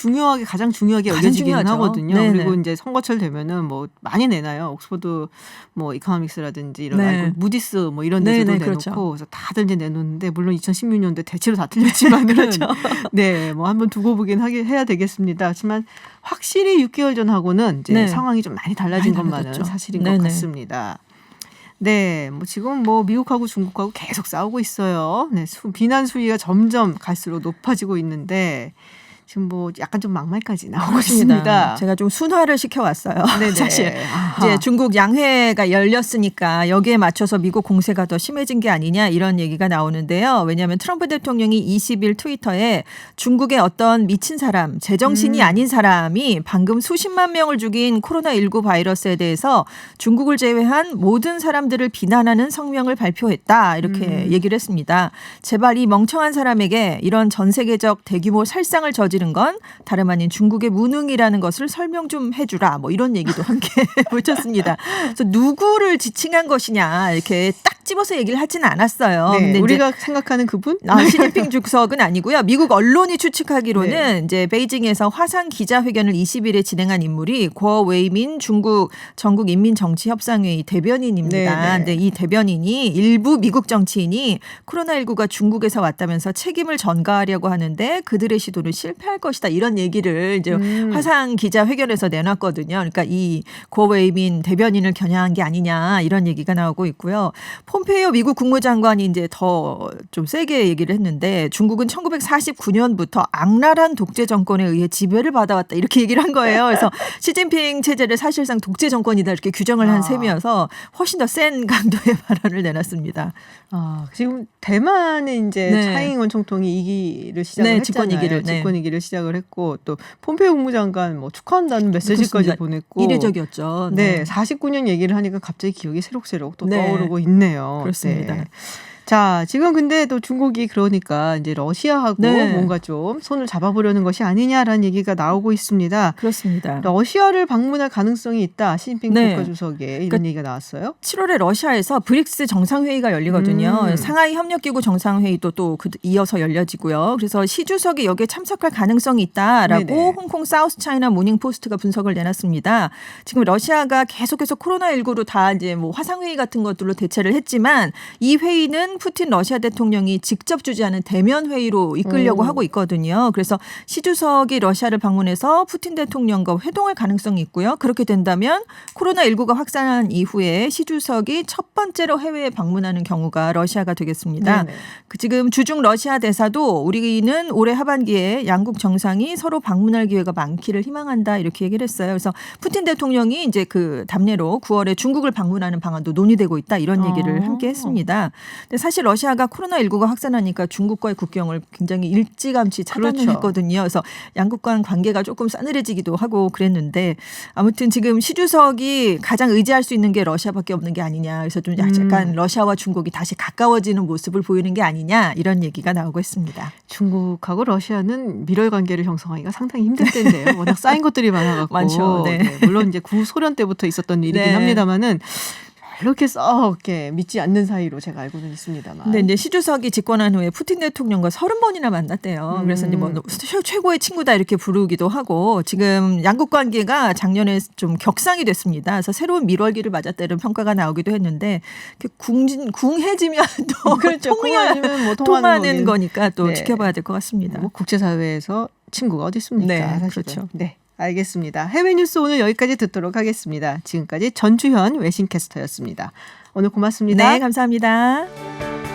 가장 중요하게 여겨지기는 하거든요. 네네. 그리고 이제 선거철 되면은 뭐 많이 내나요. 옥스퍼드 뭐 이코노믹스라든지 이런 네. 무디스 뭐 이런 데서도 네네, 내놓고 그렇죠. 그래서 다들 이제 내놓는데 물론 2016년도에 대체로 다 틀렸지만은 그렇죠. 네, 뭐 한번 두고 보긴 해야 되겠습니다. 하지만 확실히 6개월 전하고는 이제 네. 상황이 좀 많이 달라진 많이 것만은 달라졌죠. 사실인 네네. 것 같습니다. 네, 뭐 지금 뭐 미국하고 중국하고 계속 싸우고 있어요. 네, 비난 수위가 점점 갈수록 높아지고 있는데 지금 뭐 약간 좀 막말까지 나오고 있습니다. 제가 좀 순화를 시켜왔어요. 네네. 사실 아하. 이제 중국 양회가 열렸으니까 여기에 맞춰서 미국 공세가 더 심해진 게 아니냐 이런 얘기가 나오는데요. 왜냐하면 트럼프 대통령이 20일 트위터에 중국의 어떤 미친 사람, 제정신이 아닌 사람이 방금 수십만 명을 죽인 코로나19 바이러스에 대해서 중국을 제외한 모든 사람들을 비난하는 성명을 발표했다. 이렇게 얘기를 했습니다. 제발 이 멍청한 사람에게 이런 전 세계적 대규모 살상을 저지른 건 다름 아닌 중국의 무능이라는 것을 설명 좀 해주라. 뭐 이런 얘기도 함께 붙였습니다. 그래서 누구를 지칭한 것이냐 이렇게 딱 집어서 얘기를 하지는 않았어요. 네, 근데 우리가 생각하는 그분? 시진핑 주석은 아니고요. 미국 언론이 추측하기로는 네. 이제 베이징에서 화상 기자회견을 20일에 진행한 인물이 고 웨이민 중국 전국인민정치협상회의 대변인입니다. 네, 네. 근데 이 대변인이 일부 미국 정치인이 코로나19가 중국에서 왔다면서 책임을 전가하려고 하는데 그들의 시도는 실패할 것이다. 이런 얘기를 이제 화상 기자회견에서 내놨거든요. 그러니까 이 고 웨이민 대변인을 겨냥한 게 아니냐 이런 얘기가 나오고 있고요. 폼페이오 미국 국무장관이 이제 더 좀 세게 얘기를 했는데 중국은 1949년부터 악랄한 독재 정권에 의해 지배를 받아왔다 이렇게 얘기를 한 거예요. 그래서 시진핑 체제를 사실상 독재 정권이다 이렇게 규정을 한 셈이어서 훨씬 더 센 강도의 발언을 내놨습니다. 지금 대만에 이제 네. 차이잉원 총통이 이기를 시작을 네, 했잖아요. 집권 이기를 시작을 했고 또 폼페이오 국무장관 뭐 축하한다는 메시지까지 그렇습니다. 보냈고 이례적이었죠. 네, 49년 얘기를 하니까 갑자기 기억이 새록새록 또 네. 떠오르고 있네요. 그렇습니다. 네. 자, 지금 근데 또 중국이 그러니까 이제 러시아하고 네. 뭔가 좀 손을 잡아보려는 것이 아니냐라는 얘기가 나오고 있습니다. 그렇습니다. 러시아를 방문할 가능성이 있다. 시진핑 네. 국가주석에 이런 그러니까 얘기가 나왔어요. 7월에 러시아에서 브릭스 정상회의가 열리거든요. 상하이 협력기구 정상회의도 또 이어서 열려지고요. 그래서 시 주석이 여기에 참석할 가능성이 있다라고 네네. 홍콩 사우스 차이나 모닝포스트가 분석을 내놨습니다. 지금 러시아가 계속해서 코로나19로 다 이제 뭐 화상회의 같은 것들로 대체를 했지만 이 회의는 푸틴 러시아 대통령이 직접 주재하는 대면 회의로 이끌려고 하고 있거든요. 그래서 시 주석이 러시아를 방문해서 푸틴 대통령과 회동할 가능성이 있고요. 그렇게 된다면 코로나19가 확산한 이후에 시 주석이 첫 번째로 해외에 방문하는 경우가 러시아가 되겠습니다. 지금 주중 러시아 대사도 우리는 올해 하반기에 양국 정상이 서로 방문할 기회가 많기를 희망한다 이렇게 얘기를 했어요. 그래서 푸틴 대통령이 이제 그 답례로 9월에 중국을 방문하는 방안도 논의되고 있다 이런 얘기를 함께 했습니다. 근데 사실 러시아가 코로나19가 확산하니까 중국과의 국경을 굉장히 일찌감치 차단을 그렇죠. 했거든요. 그래서 양국 간 관계가 조금 싸늘해지기도 하고 그랬는데 아무튼 지금 시 주석이 가장 의지할 수 있는 게 러시아밖에 없는 게 아니냐. 그래서 좀 약간 러시아와 중국이 다시 가까워지는 모습을 보이는 게 아니냐 이런 얘기가 나오고 있습니다. 중국하고 러시아는 밀월 관계를 형성하기가 상당히 힘들 텐데요. 워낙 쌓인 것들이 많아갖고. 많죠. 네. 네, 물론 이제 구소련 때부터 있었던 일이긴 네. 합니다만은 이렇게 썩게 믿지 않는 사이로 제가 알고는 있습니다만. 근데 이제 시 주석이 집권한 후에 푸틴 대통령과 30번이나 만났대요. 그래서 이제 뭐 최고의 친구다 이렇게 부르기도 하고 지금 양국 관계가 작년에 좀 격상이 됐습니다. 그래서 새로운 밀월기를 맞았다 이런 평가가 나오기도 했는데 궁해지면 또 그렇죠. 궁해지면 뭐 통하는 거니까 또 네. 지켜봐야 될 것 같습니다. 뭐 국제사회에서 친구가 어디 있습니까? 네, 사실은. 그렇죠. 네. 알겠습니다. 해외 뉴스 오늘 여기까지 듣도록 하겠습니다. 지금까지 전주현 외신캐스터였습니다. 오늘 고맙습니다. 네, 감사합니다.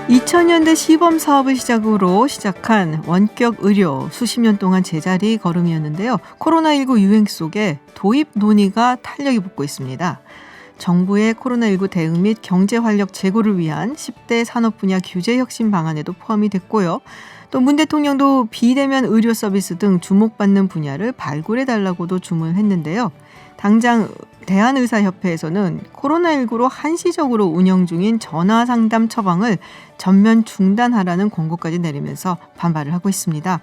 2000년대 시범 사업을 시작으로 시작한 원격 의료 수십 년 동안 제자리 걸음이었는데요. 코로나19 유행 속에 도입 논의가 탄력이 붙고 있습니다. 정부의 코로나19 대응 및 경제 활력 제고를 위한 10대 산업 분야 규제 혁신 방안에도 포함이 됐고요. 또 문 대통령도 비대면 의료 서비스 등 주목받는 분야를 발굴해달라고도 주문했는데요. 당장 대한의사협회에서는 코로나19로 한시적으로 운영 중인 전화상담 처방을 전면 중단하라는 권고까지 내리면서 반발을 하고 있습니다.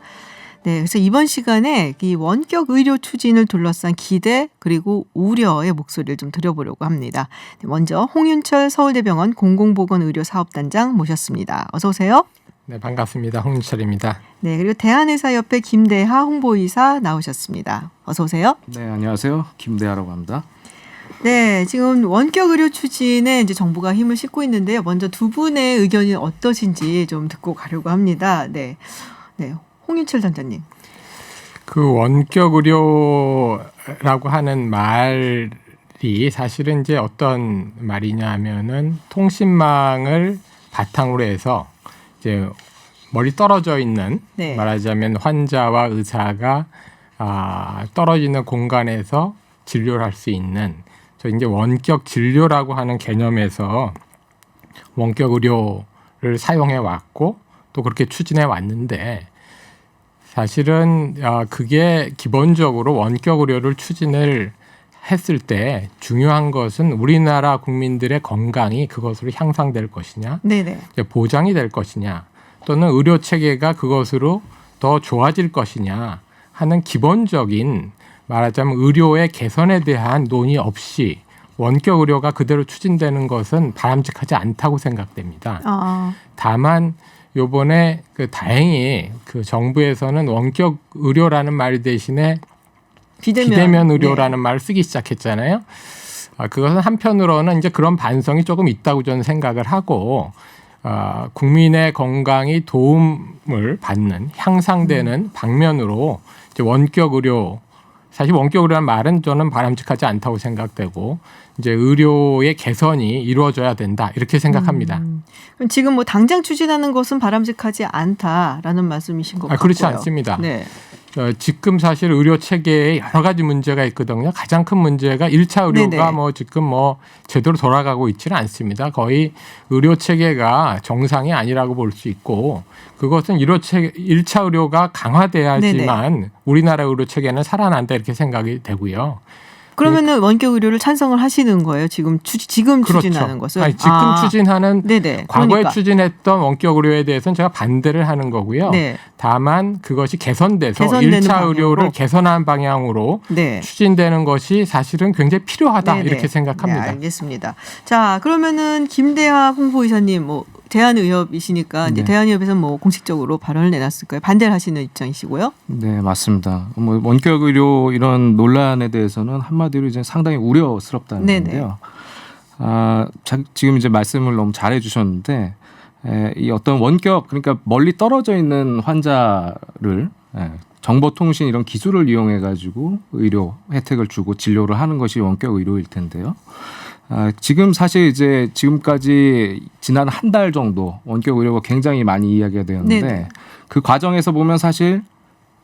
네, 그래서 이번 시간에 이 원격 의료 추진을 둘러싼 기대 그리고 우려의 목소리를 좀 들어보려고 합니다. 먼저 홍윤철 서울대병원 공공보건의료사업단장 모셨습니다. 어서 오세요. 네, 반갑습니다. 홍윤철입니다. 네, 그리고 대한의사협회 김대하 홍보이사 나오셨습니다. 어서 오세요. 네, 안녕하세요. 김대하라고 합니다. 네, 지금 원격 의료 추진에 이제 정부가 힘을 싣고 있는데요. 먼저 두 분의 의견이 어떠신지 좀 듣고 가려고 합니다. 네, 홍윤철 단장님. 그 원격 의료라고 하는 말이 사실은 이제 어떤 말이냐면은 통신망을 바탕으로 해서 이제 멀리 떨어져 있는 네. 말하자면 환자와 의사가 떨어지는 공간에서 진료를 할 수 있는 저 이제 원격 진료라고 하는 개념에서 원격 의료를 사용해 왔고 또 그렇게 추진해 왔는데 사실은 그게 기본적으로 원격 의료를 추진을 했을 때 중요한 것은 우리나라 국민들의 건강이 그것으로 향상될 것이냐, 네네. 보장이 될 것이냐, 또는 의료 체계가 그것으로 더 좋아질 것이냐 하는 기본적인 말하자면 의료의 개선에 대한 논의 없이 원격 의료가 그대로 추진되는 것은 바람직하지 않다고 생각됩니다. 다만 요번에 다행히 그 정부에서는 원격 의료라는 말 대신에 비대면 의료라는 말을 쓰기 시작했잖아요. 그것은 한편으로는 이제 그런 반성이 조금 있다고 저는 생각을 하고 국민의 건강이 도움을 받는 향상되는 방면으로 이제 원격 의료 사실 원격 의료라는 말은 저는 바람직하지 않다고 생각되고 이제 의료의 개선이 이루어져야 된다 이렇게 생각합니다. 그럼 지금 뭐 당장 추진하는 것은 바람직하지 않다라는 말씀이신 것 같고요. 그렇지 않습니다. 네. 지금 사실 의료 체계에 여러 가지 문제가 있거든요. 가장 큰 문제가 1차 의료가 네네. 지금 제대로 돌아가고 있지는 않습니다. 거의 의료 체계가 정상이 아니라고 볼 수 있고 그것은 1차 의료가 강화돼야지만 네네. 우리나라 의료 체계는 살아난다 이렇게 생각이 되고요. 그러면은 원격 의료를 찬성을 하시는 거예요? 지금 그렇죠. 추진하는 것을? 지금 추진하는 네네. 과거에 그러니까. 추진했던 원격 의료에 대해서는 제가 반대를 하는 거고요. 네. 다만 그것이 개선돼서 개선되는 1차 방향으로. 의료를 개선한 방향으로 네. 추진되는 것이 사실은 굉장히 필요하다 네네. 이렇게 생각합니다. 네, 알겠습니다. 자, 그러면은 김대하 홍보이사님 대한의협이시니까 이제 네. 대한의협에서 공식적으로 발언을 내놨을 거예요. 반대를 하시는 입장이시고요. 네, 맞습니다. 원격 의료 이런 논란에 대해서는 한마디로 이제 상당히 우려스럽다는 네네. 건데요. 지금 이제 말씀을 너무 잘해 주셨는데 이 어떤 원격 그러니까 멀리 떨어져 있는 환자를 정보통신 이런 기술을 이용해 가지고 의료 혜택을 주고 진료를 하는 것이 원격 의료일 텐데요. 지금 사실 이제 지금까지 지난 한 달 정도 원격 의료가 굉장히 많이 이야기가 되었는데 네네. 그 과정에서 보면 사실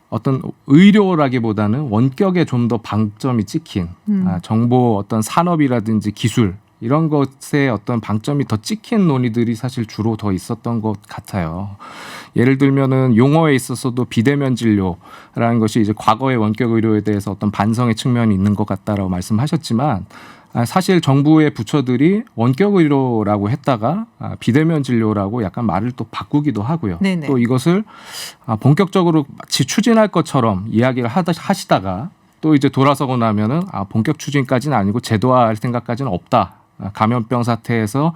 어떤 의료라기보다는 원격에 좀 더 방점이 찍힌 정보 어떤 산업이라든지 기술 이런 것에 어떤 방점이 더 찍힌 논의들이 사실 주로 더 있었던 것 같아요. 예를 들면은 용어에 있어서도 비대면 진료라는 것이 이제 과거의 원격 의료에 대해서 어떤 반성의 측면이 있는 것 같다라고 말씀하셨지만 사실 정부의 부처들이 원격 의료라고 했다가 비대면 진료라고 약간 말을 또 바꾸기도 하고요. 네네. 또 이것을 본격적으로 마치 추진할 것처럼 이야기를 하시다가 또 이제 돌아서고 나면은 본격 추진까지는 아니고 제도화할 생각까지는 없다. 감염병 사태에서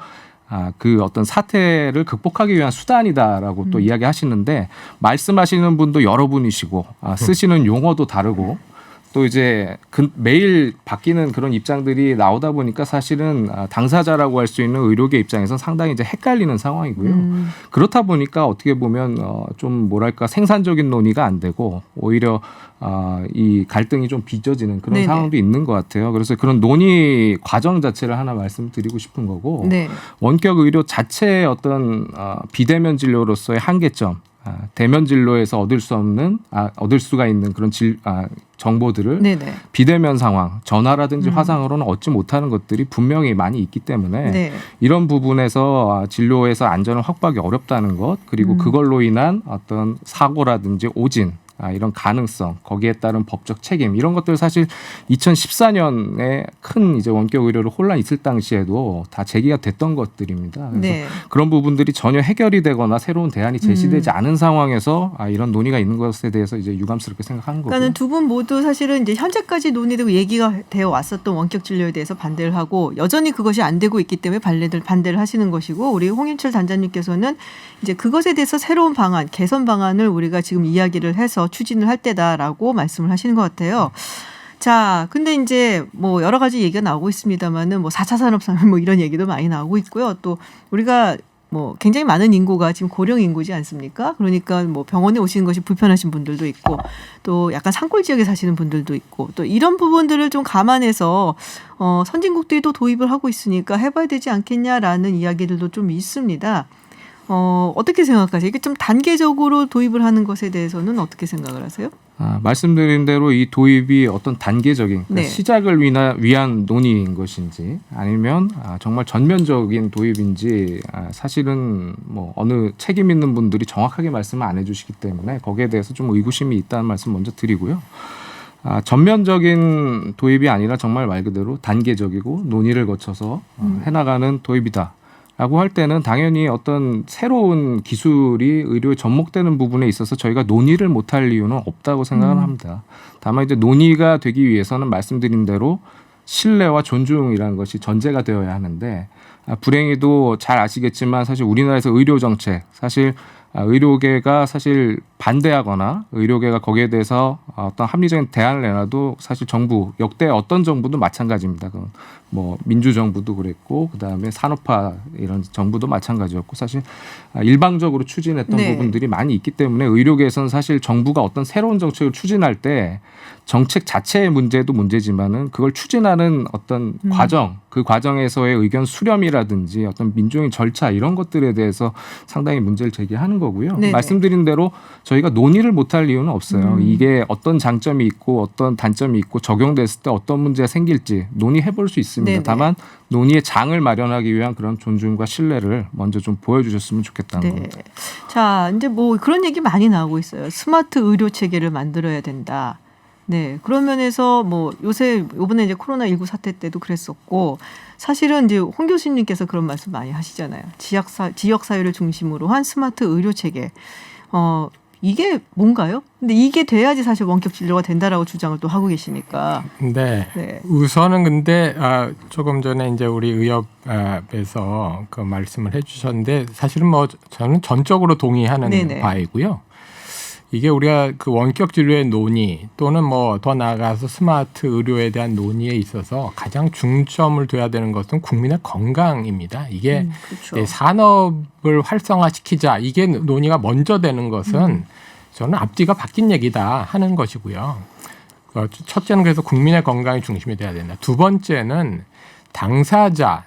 그 어떤 사태를 극복하기 위한 수단이다라고 또 이야기하시는데 말씀하시는 분도 여러 분이시고 쓰시는 용어도 다르고 또 이제 매일 바뀌는 그런 입장들이 나오다 보니까 사실은 당사자라고 할 수 있는 의료계 입장에서는 상당히 이제 헷갈리는 상황이고요. 그렇다 보니까 어떻게 보면 좀 뭐랄까 생산적인 논의가 안 되고 오히려 이 갈등이 좀 빚어지는 그런 네네. 상황도 있는 것 같아요. 그래서 그런 논의 과정 자체를 하나 말씀드리고 싶은 거고 네. 원격 의료 자체의 어떤 비대면 진료로서의 한계점 대면 진료에서 얻을 수가 있는 그런 정보들을 네네. 비대면 상황, 전화라든지 화상으로는 얻지 못하는 것들이 분명히 많이 있기 때문에 네. 이런 부분에서 진료에서 안전을 확보하기 어렵다는 것, 그리고 그걸로 인한 어떤 사고라든지 오진, 이런 가능성, 거기에 따른 법적 책임 이런 것들 사실 2014년에 큰 이제 원격 의료로 혼란 있을 당시에도 다 제기가 됐던 것들입니다. 그래서 네. 그런 부분들이 전혀 해결이 되거나 새로운 대안이 제시되지 않은 상황에서 이런 논의가 있는 것에 대해서 이제 유감스럽게 생각하는 거고요. 그러니까는 두 분 모두 사실은 이제 현재까지 논의되고 얘기가 되어 왔었던 원격 진료에 대해서 반대를 하고 여전히 그것이 안 되고 있기 때문에 반대를 하시는 것이고 우리 홍인철 단장님께서는 이제 그것에 대해서 새로운 방안, 개선 방안을 우리가 지금 이야기를 해서 추진을 할 때다라고 말씀을 하시는 것 같아요. 자, 근데 이제 뭐 여러 가지 얘기가 나오고 있습니다만은 뭐 4차 산업革命 뭐 이런 얘기도 많이 나오고 있고요. 또 우리가 뭐 굉장히 많은 인구가 지금 고령 인구지 않습니까? 그러니까 뭐 병원에 오시는 것이 불편하신 분들도 있고 또 약간 산골 지역에 사시는 분들도 있고 또 이런 부분들을 좀 감안해서 선진국들이 또 도입을 하고 있으니까 해봐야 되지 않겠냐라는 이야기들도 좀 있습니다. 어떻게 생각하세요? 이게 좀 단계적으로 도입을 하는 것에 대해서는 어떻게 생각을 하세요? 말씀드린 대로 이 도입이 어떤 단계적인 네. 시작을 위한 논의인 것인지 아니면 정말 전면적인 도입인지 사실은 뭐 어느 책임 있는 분들이 정확하게 말씀을 안 해주시기 때문에 거기에 대해서 좀 의구심이 있다는 말씀 먼저 드리고요. 전면적인 도입이 아니라 정말 말 그대로 단계적이고 논의를 거쳐서 해나가는 도입이다. 라고 할 때는 당연히 어떤 새로운 기술이 의료에 접목되는 부분에 있어서 저희가 논의를 못할 이유는 없다고 생각을 합니다. 다만 이제 논의가 되기 위해서는 말씀드린 대로 신뢰와 존중이라는 것이 전제가 되어야 하는데 불행히도 잘 아시겠지만 사실 우리나라에서 의료 정책 사실 의료계가 사실 반대하거나 의료계가 거기에 대해서 어떤 합리적인 대안을 내놔도 사실 정부 역대 어떤 정부도 마찬가지입니다. 뭐 민주정부도 그랬고 그다음에 산업화 이런 정부도 마찬가지였고 사실 일방적으로 추진했던 네. 부분들이 많이 있기 때문에 의료계에서는 사실 정부가 어떤 새로운 정책을 추진할 때 정책 자체의 문제도 문제지만은 그걸 추진하는 어떤 과정, 그 과정에서의 의견 수렴이라든지 어떤 민주적인 절차 이런 것들에 대해서 상당히 문제를 제기하는 거고요. 네네. 말씀드린 대로 저희가 논의를 못할 이유는 없어요. 이게 어떤 장점이 있고 어떤 단점이 있고 적용됐을 때 어떤 문제가 생길지 논의해 볼 수 있습니다. 네네. 다만 논의의 장을 마련하기 위한 그런 존중과 신뢰를 먼저 좀 보여주셨으면 좋겠다는 네. 겁니다. 자, 이제 뭐 그런 얘기 많이 나오고 있어요. 스마트 의료 체계를 만들어야 된다. 네. 그런 면에서 뭐 요새 요번에 이제 코로나19 사태 때도 그랬었고 사실은 이제 홍 교수님께서 그런 말씀 많이 하시잖아요. 지역 사회를 중심으로 한 스마트 의료 체계. 이게 뭔가요? 근데 이게 돼야지 사실 원격 진료가 된다라고 주장을 또 하고 계시니까. 네. 네. 우선은 근데 조금 전에 이제 우리 의협에서 그 말씀을 해주셨는데 사실은 뭐 저는 전적으로 동의하는 네네. 바이고요. 이게 우리가 그 원격 진료의 논의 또는 뭐 더 나아가서 스마트 의료에 대한 논의에 있어서 가장 중점을 둬야 되는 것은 국민의 건강입니다. 이게 그렇죠. 산업을 활성화시키자 이게 논의가 먼저 되는 것은 저는 앞뒤가 바뀐 얘기다 하는 것이고요. 첫째는 그래서 국민의 건강이 중심이 돼야 된다. 두 번째는 당사자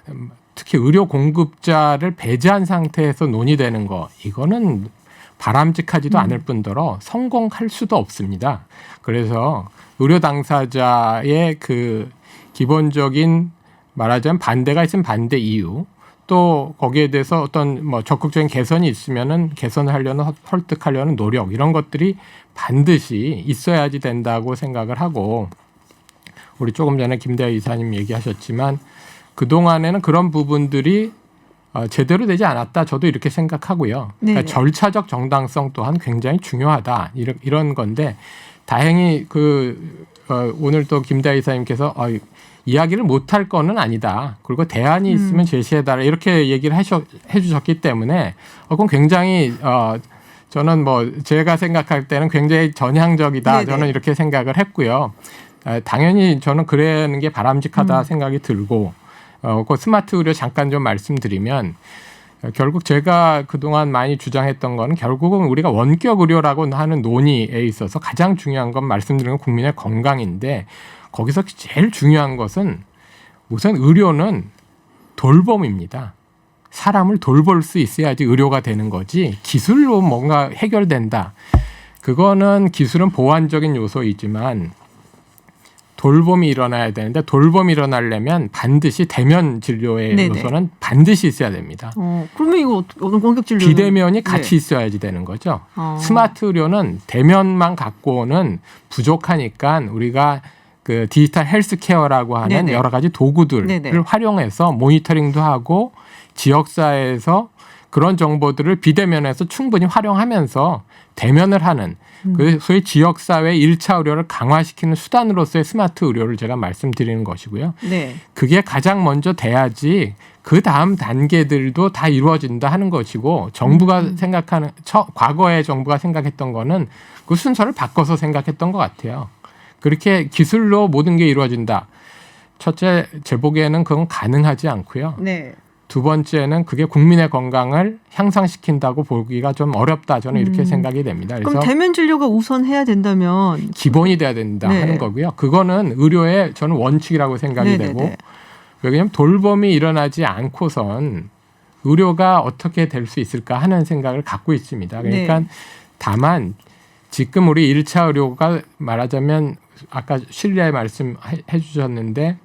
특히 의료 공급자를 배제한 상태에서 논의되는 거 이거는 바람직하지도 않을 뿐더러 성공할 수도 없습니다. 그래서 의료 당사자의 그 기본적인 말하자면 반대가 있으면 반대 이유 또 거기에 대해서 어떤 뭐 적극적인 개선이 있으면은 개선을 하려는 설득하려는 노력 이런 것들이 반드시 있어야지 된다고 생각을 하고 우리 조금 전에 김대하 이사님 얘기하셨지만 그동안에는 그런 부분들이 제대로 되지 않았다. 저도 이렇게 생각하고요. 그러니까 절차적 정당성 또한 굉장히 중요하다. 이런 건데 다행히 오늘 또 김대하 이사님께서 이야기를 못할 거는 아니다. 그리고 대안이 있으면 제시해달라. 이렇게 얘기를 해주셨기 때문에 그건 굉장히 저는 뭐 제가 생각할 때는 굉장히 전향적이다. 네네. 저는 이렇게 생각을 했고요. 당연히 저는 그러는 게 바람직하다 생각이 들고 그 스마트 의료 잠깐 좀 말씀드리면 결국 제가 그동안 많이 주장했던 건 결국은 우리가 원격 의료라고 하는 논의에 있어서 가장 중요한 건 말씀드린 건 국민의 건강인데 거기서 제일 중요한 것은 우선 의료는 돌봄입니다. 사람을 돌볼 수 있어야지 의료가 되는 거지 기술로 뭔가 해결된다. 그거는 기술은 보완적인 요소이지만 돌봄이 일어나야 되는데 돌봄이 일어나려면 반드시 대면 진료에서는 반드시 있어야 됩니다. 그러면 이거 어떤 원격 진료? 비대면이 같이 있어야지 되는 거죠. 스마트 의료는 대면만 갖고는 부족하니까 우리가 그 디지털 헬스케어라고 하는 여러 가지 도구들을 활용해서 모니터링도 하고 지역사회에서 그런 정보들을 비대면에서 충분히 활용하면서 대면을 하는 그 소위 지역사회 1차 의료를 강화시키는 수단으로서의 스마트 의료를 제가 말씀드리는 것이고요. 그게 가장 먼저 돼야지 그 다음 단계들도 다 이루어진다 하는 것이고 정부가 생각하는 과거에 정부가 생각했던 거는 그 순서를 바꿔서 생각했던 것 같아요. 그렇게 기술로 모든 게 이루어진다. 첫째, 제 보기에는 그건 가능하지 않고요. 두 번째는 그게 국민의 건강을 향상시킨다고 보기가 좀 어렵다. 저는 이렇게 생각이 됩니다. 그래서 그럼 대면 진료가 우선해야 된다면 기본이 돼야 된다 하는 거고요. 그거는 의료의 저는 원칙이라고 생각이 되고 왜냐하면 돌봄이 일어나지 않고선 의료가 어떻게 될 수 있을까 하는 생각을 갖고 있습니다. 그러니까 다만 지금 우리 1차 의료가 말하자면 아까 신뢰 말씀해 주셨는데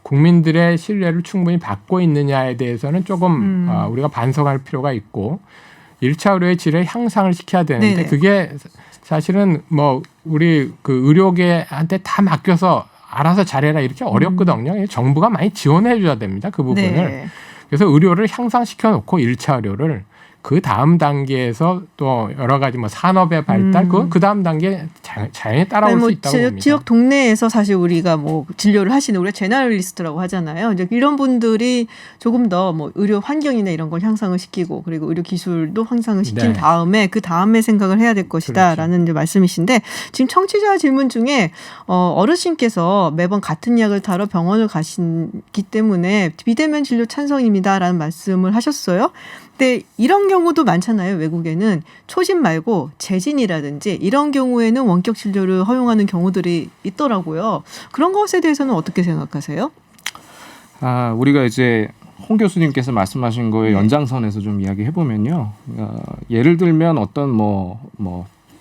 국민들의 신뢰를 충분히 받고 있느냐에 대해서는 조금 우리가 반성할 필요가 있고 1차 의료의 질을 향상을 시켜야 되는데 그게 사실은 뭐 우리 그 의료계한테 다 맡겨서 알아서 잘해라 이렇게 어렵거든요. 정부가 많이 지원해 줘야 됩니다. 그 부분을. 그래서 의료를 향상시켜 놓고 1차 의료를 그 다음 단계에서 또 여러 가지 뭐 산업의 발달, 그 다음 단계 자연히 따라올 수 있다고 봅니다. 지역 동네에서 사실 우리가 뭐 진료를 하시는 우리가 제너럴리스트라고 하잖아요. 이제 이런 분들이 조금 더 뭐 의료 환경이나 이런 걸 향상을 시키고 그리고 의료 기술도 향상을 시킨 다음에 그 다음에 생각을 해야 될 것이다라는 이제 말씀이신데 지금 청취자 질문 중에 어르신께서 매번 같은 약을 타러 병원을 가시기 때문에 비대면 진료 찬성입니다라는 말씀을 하셨어요. 근데 이런 경우도 많잖아요. 외국에는 초진 말고 재진이라든지 이런 경우에는 원격 진료를 허용하는 경우들이 있더라고요. 그런 것에 대해서는 어떻게 생각하세요? 우리가 이제 홍 교수님께서 말씀하신 거에 연장선에서 좀 이야기해 보면요. 예를 들면 어떤 뭐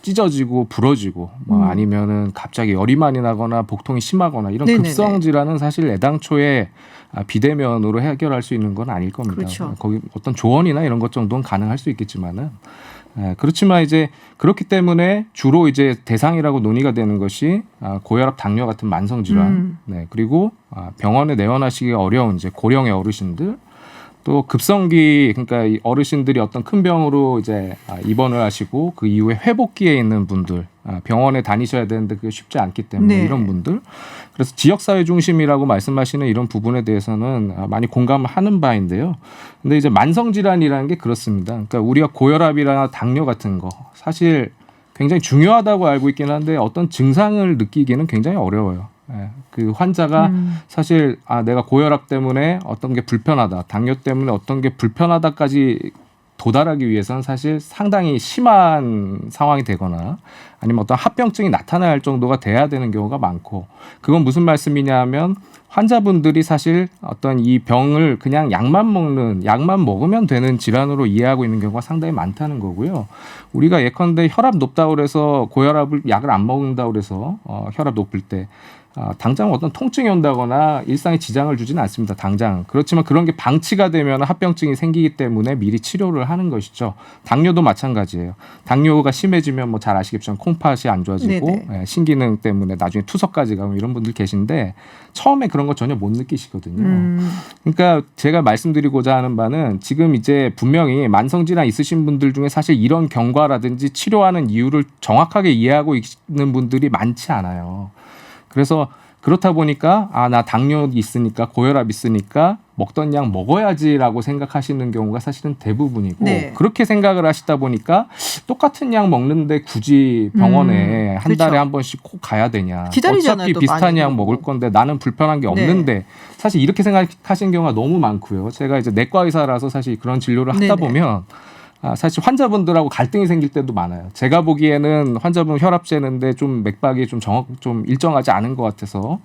찢어지고 부러지고 아니면은 갑자기 열이 많이 나거나 복통이 심하거나 이런 급성 질환은 사실 애당초에 비대면으로 해결할 수 있는 건 아닐 겁니다. 그렇죠. 거기 어떤 조언이나 이런 것 정도는 가능할 수 있겠지만은 그렇지만 이제 그렇기 때문에 주로 이제 대상이라고 논의가 되는 것이 고혈압, 당뇨 같은 만성 질환, 그리고 병원에 내원하시기 어려운 이제 고령의 어르신들. 또 급성기 그러니까 어르신들이 어떤 큰 병으로 이제 입원을 하시고 그 이후에 회복기에 있는 분들 병원에 다니셔야 되는데 그게 쉽지 않기 때문에 이런 분들 그래서 지역사회 중심이라고 말씀하시는 이런 부분에 대해서는 많이 공감을 하는 바인데요. 근데 이제 만성질환이라는 게 그렇습니다. 그러니까 우리가 고혈압이나 당뇨 같은 거 사실 굉장히 중요하다고 알고 있긴 한데 어떤 증상을 느끼기는 굉장히 어려워요. 그 환자가 사실 내가 고혈압 때문에 어떤 게 불편하다, 당뇨 때문에 어떤 게 불편하다까지 도달하기 위해서는 사실 상당히 심한 상황이 되거나 아니면 어떤 합병증이 나타날 정도가 돼야 되는 경우가 많고 그건 무슨 말씀이냐 하면 환자분들이 사실 어떤 이 병을 그냥 약만 먹으면 되는 질환으로 이해하고 있는 경우가 상당히 많다는 거고요. 우리가 예컨대 혈압 높다고 그래서 고혈압을 약을 안 먹는다고 그래서 혈압 높을 때 당장 어떤 통증이 온다거나 일상에 지장을 주지는 않습니다. 당장. 그렇지만 그런 게 방치가 되면 합병증이 생기기 때문에 미리 치료를 하는 것이죠. 당뇨도 마찬가지예요. 당뇨가 심해지면 뭐 잘 아시겠지만 콩팥이 안 좋아지고 신기능 때문에 나중에 투석까지 가면 이런 분들 계신데 처음에 그런 거 전혀 못 느끼시거든요. 그러니까 제가 말씀드리고자 하는 바는 지금 이제 분명히 만성질환 있으신 분들 중에 사실 이런 경과라든지 치료하는 이유를 정확하게 이해하고 있는 분들이 많지 않아요. 그래서 그렇다 보니까 나 당뇨 있으니까 고혈압 있으니까 먹던 약 먹어야지라고 생각하시는 경우가 사실은 대부분이고 그렇게 생각을 하시다 보니까 똑같은 약 먹는데 굳이 병원에 한 달에 한 번씩 꼭 가야 되냐. 기다리잖아요, 어차피 비슷한 약 먹을 건데 나는 불편한 게 없는데 사실 이렇게 생각하시는 경우가 너무 많고요. 제가 이제 내과 의사라서 사실 그런 진료를 하다 보면 사실 환자분들하고 갈등이 생길 때도 많아요. 제가 보기에는 환자분 혈압 재는데 좀 맥박이 좀 일정하지 않은 것 같아서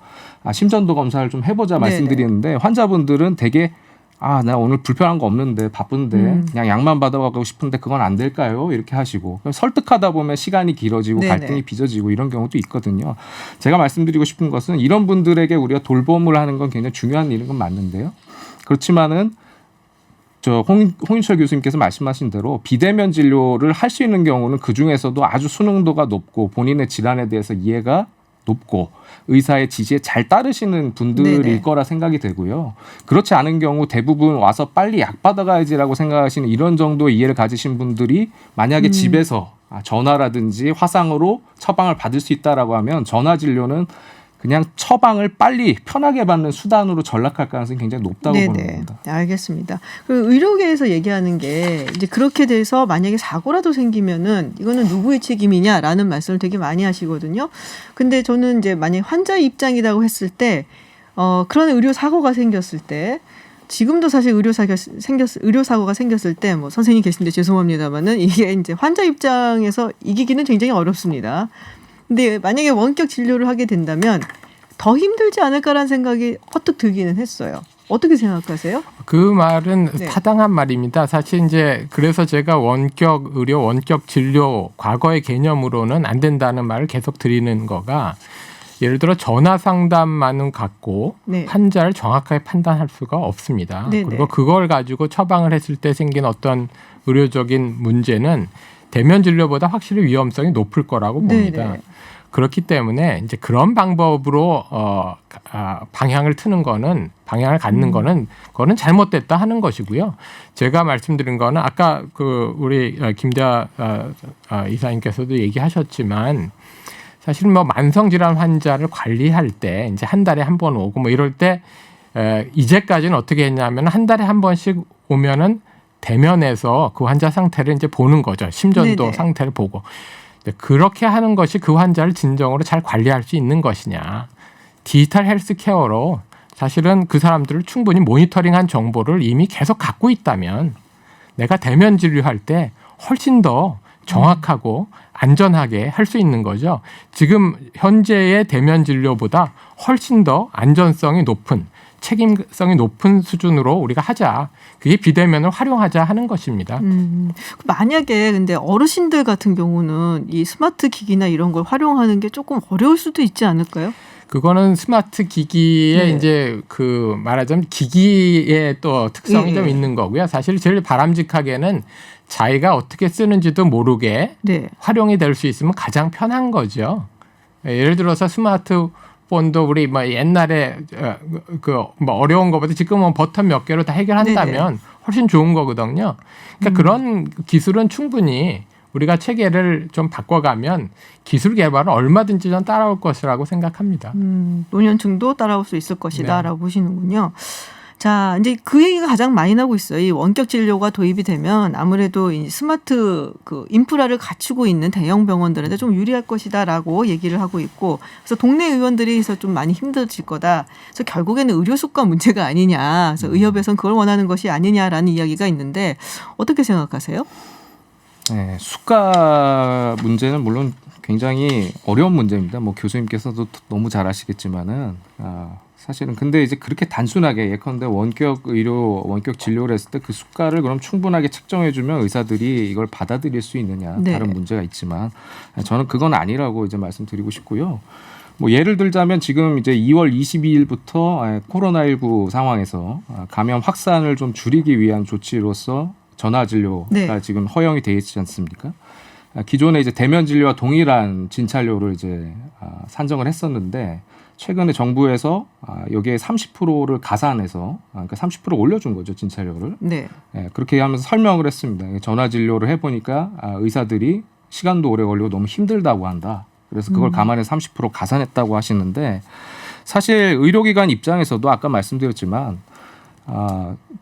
심전도 검사를 좀 해보자 말씀드리는데 환자분들은 되게 나 오늘 불편한 거 없는데 바쁜데 그냥 약만 받아가고 싶은데 그건 안 될까요? 이렇게 하시고 설득하다 보면 시간이 길어지고 네네. 갈등이 빚어지고 이런 경우도 있거든요. 제가 말씀드리고 싶은 것은 이런 분들에게 우리가 돌봄을 하는 건 굉장히 중요한 일인 건 맞는데요. 그렇지만은 홍인철 교수님께서 말씀하신 대로 비대면 진료를 할 수 있는 경우는 그중에서도 아주 수능도가 높고 본인의 질환에 대해서 이해가 높고 의사의 지시에 잘 따르시는 분들일 네네. 거라 생각이 되고요. 그렇지 않은 경우 대부분 와서 빨리 약 받아가야지라고 생각하시는 이런 정도의 이해를 가지신 분들이 만약에 집에서 전화라든지 화상으로 처방을 받을 수 있다라고 하면 전화 진료는 그냥 처방을 빨리 편하게 받는 수단으로 전락할 가능성이 굉장히 높다고 보는 겁니다. 네, 알겠습니다. 그 의료계에서 얘기하는 게 이제 그렇게 돼서 만약에 사고라도 생기면은 이거는 누구의 책임이냐라는 말씀을 되게 많이 하시거든요. 근데 저는 이제 만약에 환자의 입장이라고 했을 때 그런 의료 사고가 생겼을 때 지금도 사실 의료 사고가 생겼을 때 뭐 선생님 계신데 죄송합니다만은 이게 이제 환자 입장에서 이기기는 굉장히 어렵습니다. 근데 만약에 원격 진료를 하게 된다면 더 힘들지 않을까라는 생각이 퍼뜩 들기는 했어요. 어떻게 생각하세요? 그 말은 네. 타당한 말입니다. 사실 이제 그래서 제가 원격 의료, 원격 진료 과거의 개념으로는 안 된다는 말을 계속 드리는 거가 예를 들어 전화 상담만은 갖고 네. 환자를 정확하게 판단할 수가 없습니다. 네네. 그리고 그걸 가지고 처방을 했을 때 생긴 어떤 의료적인 문제는 대면 진료보다 확실히 위험성이 높을 거라고 봅니다. 네네. 그렇기 때문에 이제 그런 방법으로 방향을 갖는 거는 그거는 잘못됐다 하는 것이고요. 제가 말씀드린 거는 아까 우리 김대하 이사님께서도 얘기하셨지만 사실 뭐 만성질환 환자를 관리할 때 이제 한 달에 한 번 오고 뭐 이럴 때 이제까지는 어떻게 했냐면 한 달에 한 번씩 오면은 대면에서 그 환자 상태를 이제 보는 거죠. 심전도 네네. 상태를 보고. 그렇게 하는 것이 그 환자를 진정으로 잘 관리할 수 있는 것이냐. 디지털 헬스케어로 사실은 그 사람들을 충분히 모니터링한 정보를 이미 계속 갖고 있다면 내가 대면 진료할 때 훨씬 더 정확하고 안전하게 할 수 있는 거죠. 지금 현재의 대면 진료보다 훨씬 더 안전성이 높은 책임성이 높은 수준으로 우리가 하자. 그게 비대면을 활용하자 하는 것입니다. 만약에 근데 어르신들 같은 경우는 이 스마트 기기나 이런 걸 활용하는 게 조금 어려울 수도 있지 않을까요? 그거는 스마트 기기의 네. 이제 말하자면 기기의 또 특성이 좀 있는 거고요. 사실 제일 바람직하게는 자기가 어떻게 쓰는지도 모르게 네. 활용이 될 수 있으면 가장 편한 거죠. 예를 들어서 스마트폰도 우리 뭐 옛날에 뭐 어려운 것보다 지금은 버튼 몇 개로 다 해결한다면 네네. 훨씬 좋은 거거든요. 그러니까 그런 기술은 충분히 우리가 체계를 좀 바꿔가면 기술 개발은 얼마든지 전 따라올 것이라고 생각합니다. 노년층도 따라올 수 있을 것이다라고 보시는군요. 자, 이제 그 얘기가 가장 많이 나오고 있어요. 이 원격 진료가 도입이 되면 아무래도 이 스마트 인프라를 갖추고 있는 대형 병원들한테 좀 유리할 것이다라고 얘기를 하고 있고, 그래서 동네 의원들이 해서 좀 많이 힘들어질 거다. 그래서 결국에는 의료 수가 문제가 아니냐. 그래서 의협에서는 그걸 원하는 것이 아니냐라는 이야기가 있는데 어떻게 생각하세요? 네, 수가 문제는 물론 굉장히 어려운 문제입니다. 뭐 교수님께서도 너무 잘 아시겠지만은 사실은 근데 이제 그렇게 단순하게 예컨대 원격 의료, 원격 진료를 했을 때 그 수가를 그럼 충분하게 책정해주면 의사들이 이걸 받아들일 수 있느냐 네. 다른 문제가 있지만 저는 그건 아니라고 이제 말씀드리고 싶고요. 뭐 예를 들자면 지금 이제 2월 22일부터 코로나19 상황에서 감염 확산을 좀 줄이기 위한 조치로서 전화 진료가 네. 지금 허용이 되어 있지 않습니까? 기존에 이제 대면 진료와 동일한 진찰료를 이제 산정을 했었는데 최근에 정부에서 여기에 30%를 가산해서 그러니까 30% 올려준 거죠 진찰료를. 네. 네, 그렇게 하면서 설명을 했습니다. 전화 진료를 해보니까 의사들이 시간도 오래 걸리고 너무 힘들다고 한다. 그래서 그걸 감안해서 30% 가산했다고 하시는데 사실 의료기관 입장에서도 아까 말씀드렸지만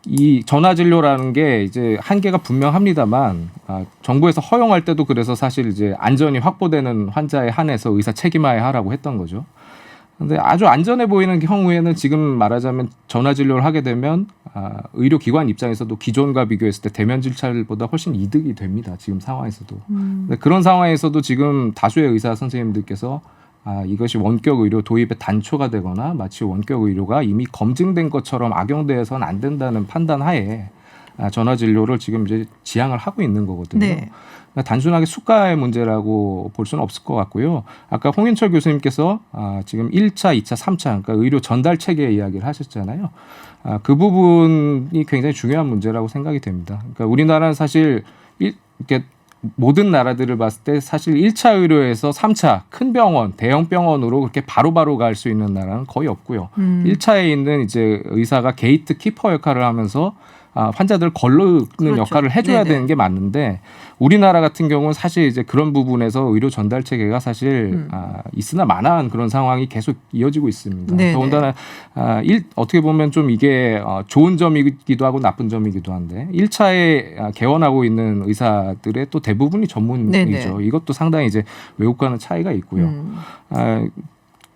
이 전화 진료라는 게 이제 한계가 분명합니다만 정부에서 허용할 때도 그래서 사실 이제 안전이 확보되는 환자에 한해서 의사 책임하에 하라고 했던 거죠. 근데 아주 안전해 보이는 경우에는 지금 말하자면 전화 진료를 하게 되면 의료기관 입장에서도 기존과 비교했을 때 대면 진찰보다 훨씬 이득이 됩니다. 지금 상황에서도. 근데 그런 상황에서도 지금 다수의 의사 선생님들께서 이것이 원격 의료 도입의 단초가 되거나 마치 원격 의료가 이미 검증된 것처럼 악용돼서는 안 된다는 판단하에 전화 진료를 지금 이제 지향을 하고 있는 거거든요. 네. 그러니까 단순하게 수가의 문제라고 볼 수는 없을 것 같고요. 아까 홍인철 교수님께서 지금 1차, 2차, 3차 그러니까 의료 전달 체계 이야기를 하셨잖아요. 그 부분이 굉장히 중요한 문제라고 생각이 됩니다. 그러니까 우리나라는 사실 이렇게 모든 나라들을 봤을 때 사실 1차 의료에서 3차 큰 병원, 대형 병원으로 그렇게 바로바로 갈 수 있는 나라는 거의 없고요. 1차에 있는 이제 의사가 게이트 키퍼 역할을 하면서 환자들을 걸르는 그렇죠. 역할을 해줘야 네네. 되는 게 맞는데 우리나라 같은 경우는 사실 이제 그런 부분에서 의료 전달 체계가 사실 있으나 마나한 그런 상황이 계속 이어지고 있습니다. 네네. 더군다나 어떻게 보면 좀 이게 좋은 점이기도 하고 나쁜 점이기도 한데 1차에 개원하고 있는 의사들의 또 대부분이 전문의죠. 네네. 이것도 상당히 이제 외국과는 차이가 있고요.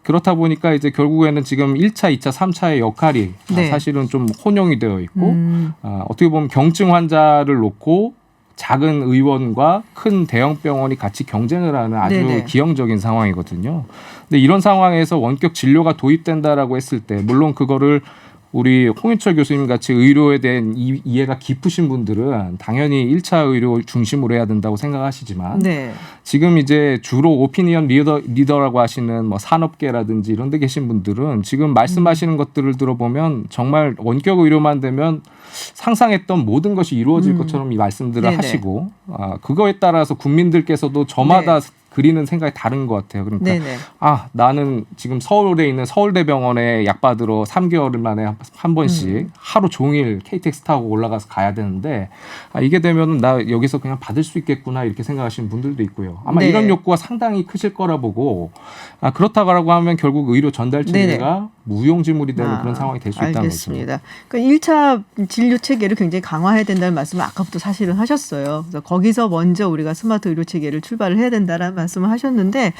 그렇다 보니까 이제 결국에는 지금 1차, 2차, 3차의 역할이 네. 사실은 좀 혼용이 되어 있고 어떻게 보면 경증 환자를 놓고 작은 의원과 큰 대형 병원이 같이 경쟁을 하는 아주 네네. 기형적인 상황이거든요. 근데 이런 상황에서 원격 진료가 도입된다라고 했을 때 물론 그거를 우리 홍인철 교수님 같이 의료에 대한 이해가 깊으신 분들은 당연히 1차 의료 중심으로 해야 된다고 생각하시지만 네. 지금 이제 주로 오피니언 리더라고 하시는 뭐 산업계라든지 이런 데 계신 분들은 지금 말씀하시는 것들을 들어보면 정말 원격 의료만 되면 상상했던 모든 것이 이루어질 것처럼 이 말씀들을 네네. 하시고 그거에 따라서 국민들께서도 저마다 그리는 생각이 다른 것 같아요. 그러니까 네네. 나는 지금 서울에 있는 서울대병원에 약 받으러 3개월 만에 한 번씩 하루 종일 KTX 타고 올라가서 가야 되는데 이게 되면 나 여기서 그냥 받을 수 있겠구나 이렇게 생각하시는 분들도 있고요. 아마 네. 이런 욕구가 상당히 크실 거라 보고 그렇다고 하면 결국 의료 전달 체계가 무용지물이 되는 그런 상황이 될 수 있다는 알겠습니다. 그러니까 1차 진료 체계를 굉장히 강화해야 된다는 말씀을 아까부터 사실은 하셨어요. 그래서 거기서 먼저 우리가 스마트 의료 체계를 출발을 해야 된다는 말씀을 하셨는데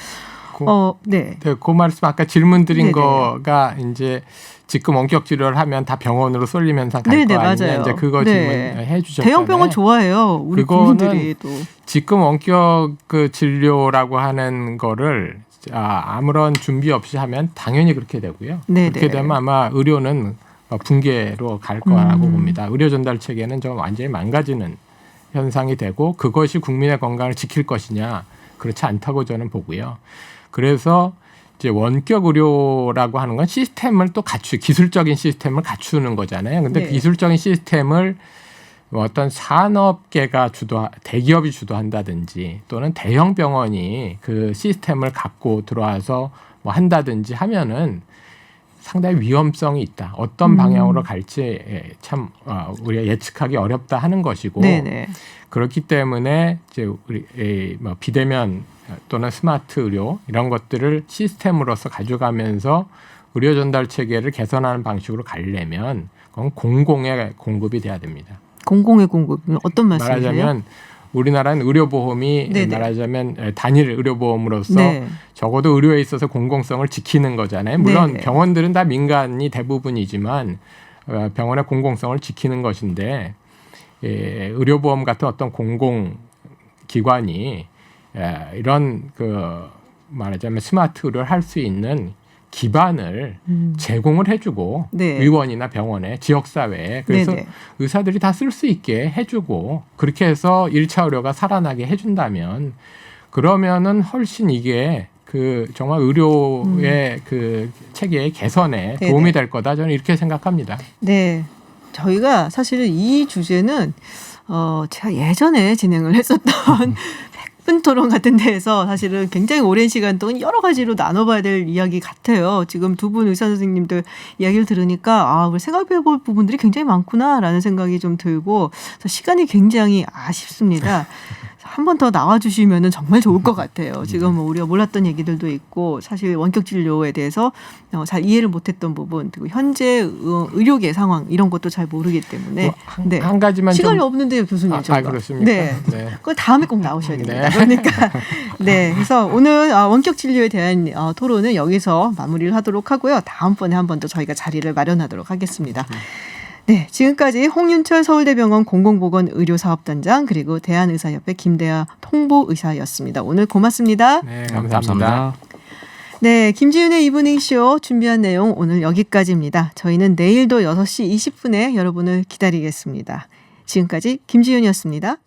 네. 네, 그 말씀 아까 질문 드린 네네. 거가 이제 지금 원격 치료를 하면 다 병원으로 쏠리면서 갈 네네, 거 아니냐 맞아요. 이제 그거 네. 질문해 주셨잖아요. 대형 병원 좋아해요. 우리 국민들이 또. 지금 원격 그 진료라고 하는 거를 아무런 준비 없이 하면 당연히 그렇게 되고요. 네네. 그렇게 되면 아마 의료는 붕괴로 갈 거라고 봅니다. 의료 전달 체계는 좀 완전히 망가지는 현상이 되고 그것이 국민의 건강을 지킬 것이냐 그렇지 않다고 저는 보고요. 그래서 이제 원격 의료라고 하는 건 시스템을 또 기술적인 시스템을 갖추는 거잖아요. 근데 네. 기술적인 시스템을 어떤 산업계가 대기업이 주도한다든지 또는 대형 병원이 그 시스템을 갖고 들어와서 뭐 한다든지 하면은 상당히 위험성이 있다. 어떤 방향으로 갈지 참 우리가 예측하기 어렵다 하는 것이고 네네. 그렇기 때문에 이제 우리 뭐 비대면 또는 스마트 의료 이런 것들을 시스템으로서 가져가면서 의료 전달 체계를 개선하는 방식으로 가려면 그건 공공의 공급이 돼야 됩니다. 공공의 공급은 어떤 말씀이세요? 말하자면 우리나라는 의료보험이 네네. 말하자면 단일 의료보험으로서 네. 적어도 의료에 있어서 공공성을 지키는 거잖아요. 물론 네네. 병원들은 다 민간이 대부분이지만 병원의 공공성을 지키는 것인데 의료보험 같은 어떤 공공기관이 이런 말하자면 스마트 의료를 할 수 있는 기반을 제공을 해주고 네. 의원이나 병원에 지역사회에 그래서 네네. 의사들이 다 쓸 수 있게 해주고 그렇게 해서 1차 의료가 살아나게 해준다면 그러면은 훨씬 이게 정말 의료의 그 체계의 개선에 네네. 도움이 될 거다 저는 이렇게 생각합니다. 네. 저희가 사실은 이 주제는 제가 예전에 진행을 했었던 100분 토론 같은 데에서 사실은 굉장히 오랜 시간 동안 여러 가지로 나눠봐야 될 이야기 같아요. 지금 두 분 의사 선생님들 이야기를 들으니까 우리 생각해 볼 부분들이 굉장히 많구나라는 생각이 좀 들고 시간이 굉장히 아쉽습니다. 한 번 더 나와주시면 정말 좋을 것 같아요. 지금 뭐 우리가 몰랐던 얘기들도 있고 사실 원격 진료에 대해서 잘 이해를 못했던 부분 그리고 현재 의료계 상황 이런 것도 잘 모르기 때문에 네. 한 가지만 시간이 좀 없는데요, 교수님. 그렇습니까? 네. 네. 그걸 다음에 꼭 나오셔야 됩니다. 네. 그러니까 네. 그래서 오늘 원격 진료에 대한 토론은 여기서 마무리를 하도록 하고요. 다음번에 한 번 더 저희가 자리를 마련하도록 하겠습니다. 네, 지금까지 홍윤철 서울대병원 공공보건의료사업단장 그리고 대한의사협회 김대하 통보의사였습니다. 오늘 고맙습니다. 네, 감사합니다. 네, 김지윤의 이브닝쇼 준비한 내용 오늘 여기까지입니다. 저희는 내일도 6시 20분에 여러분을 기다리겠습니다. 지금까지 김지윤이었습니다.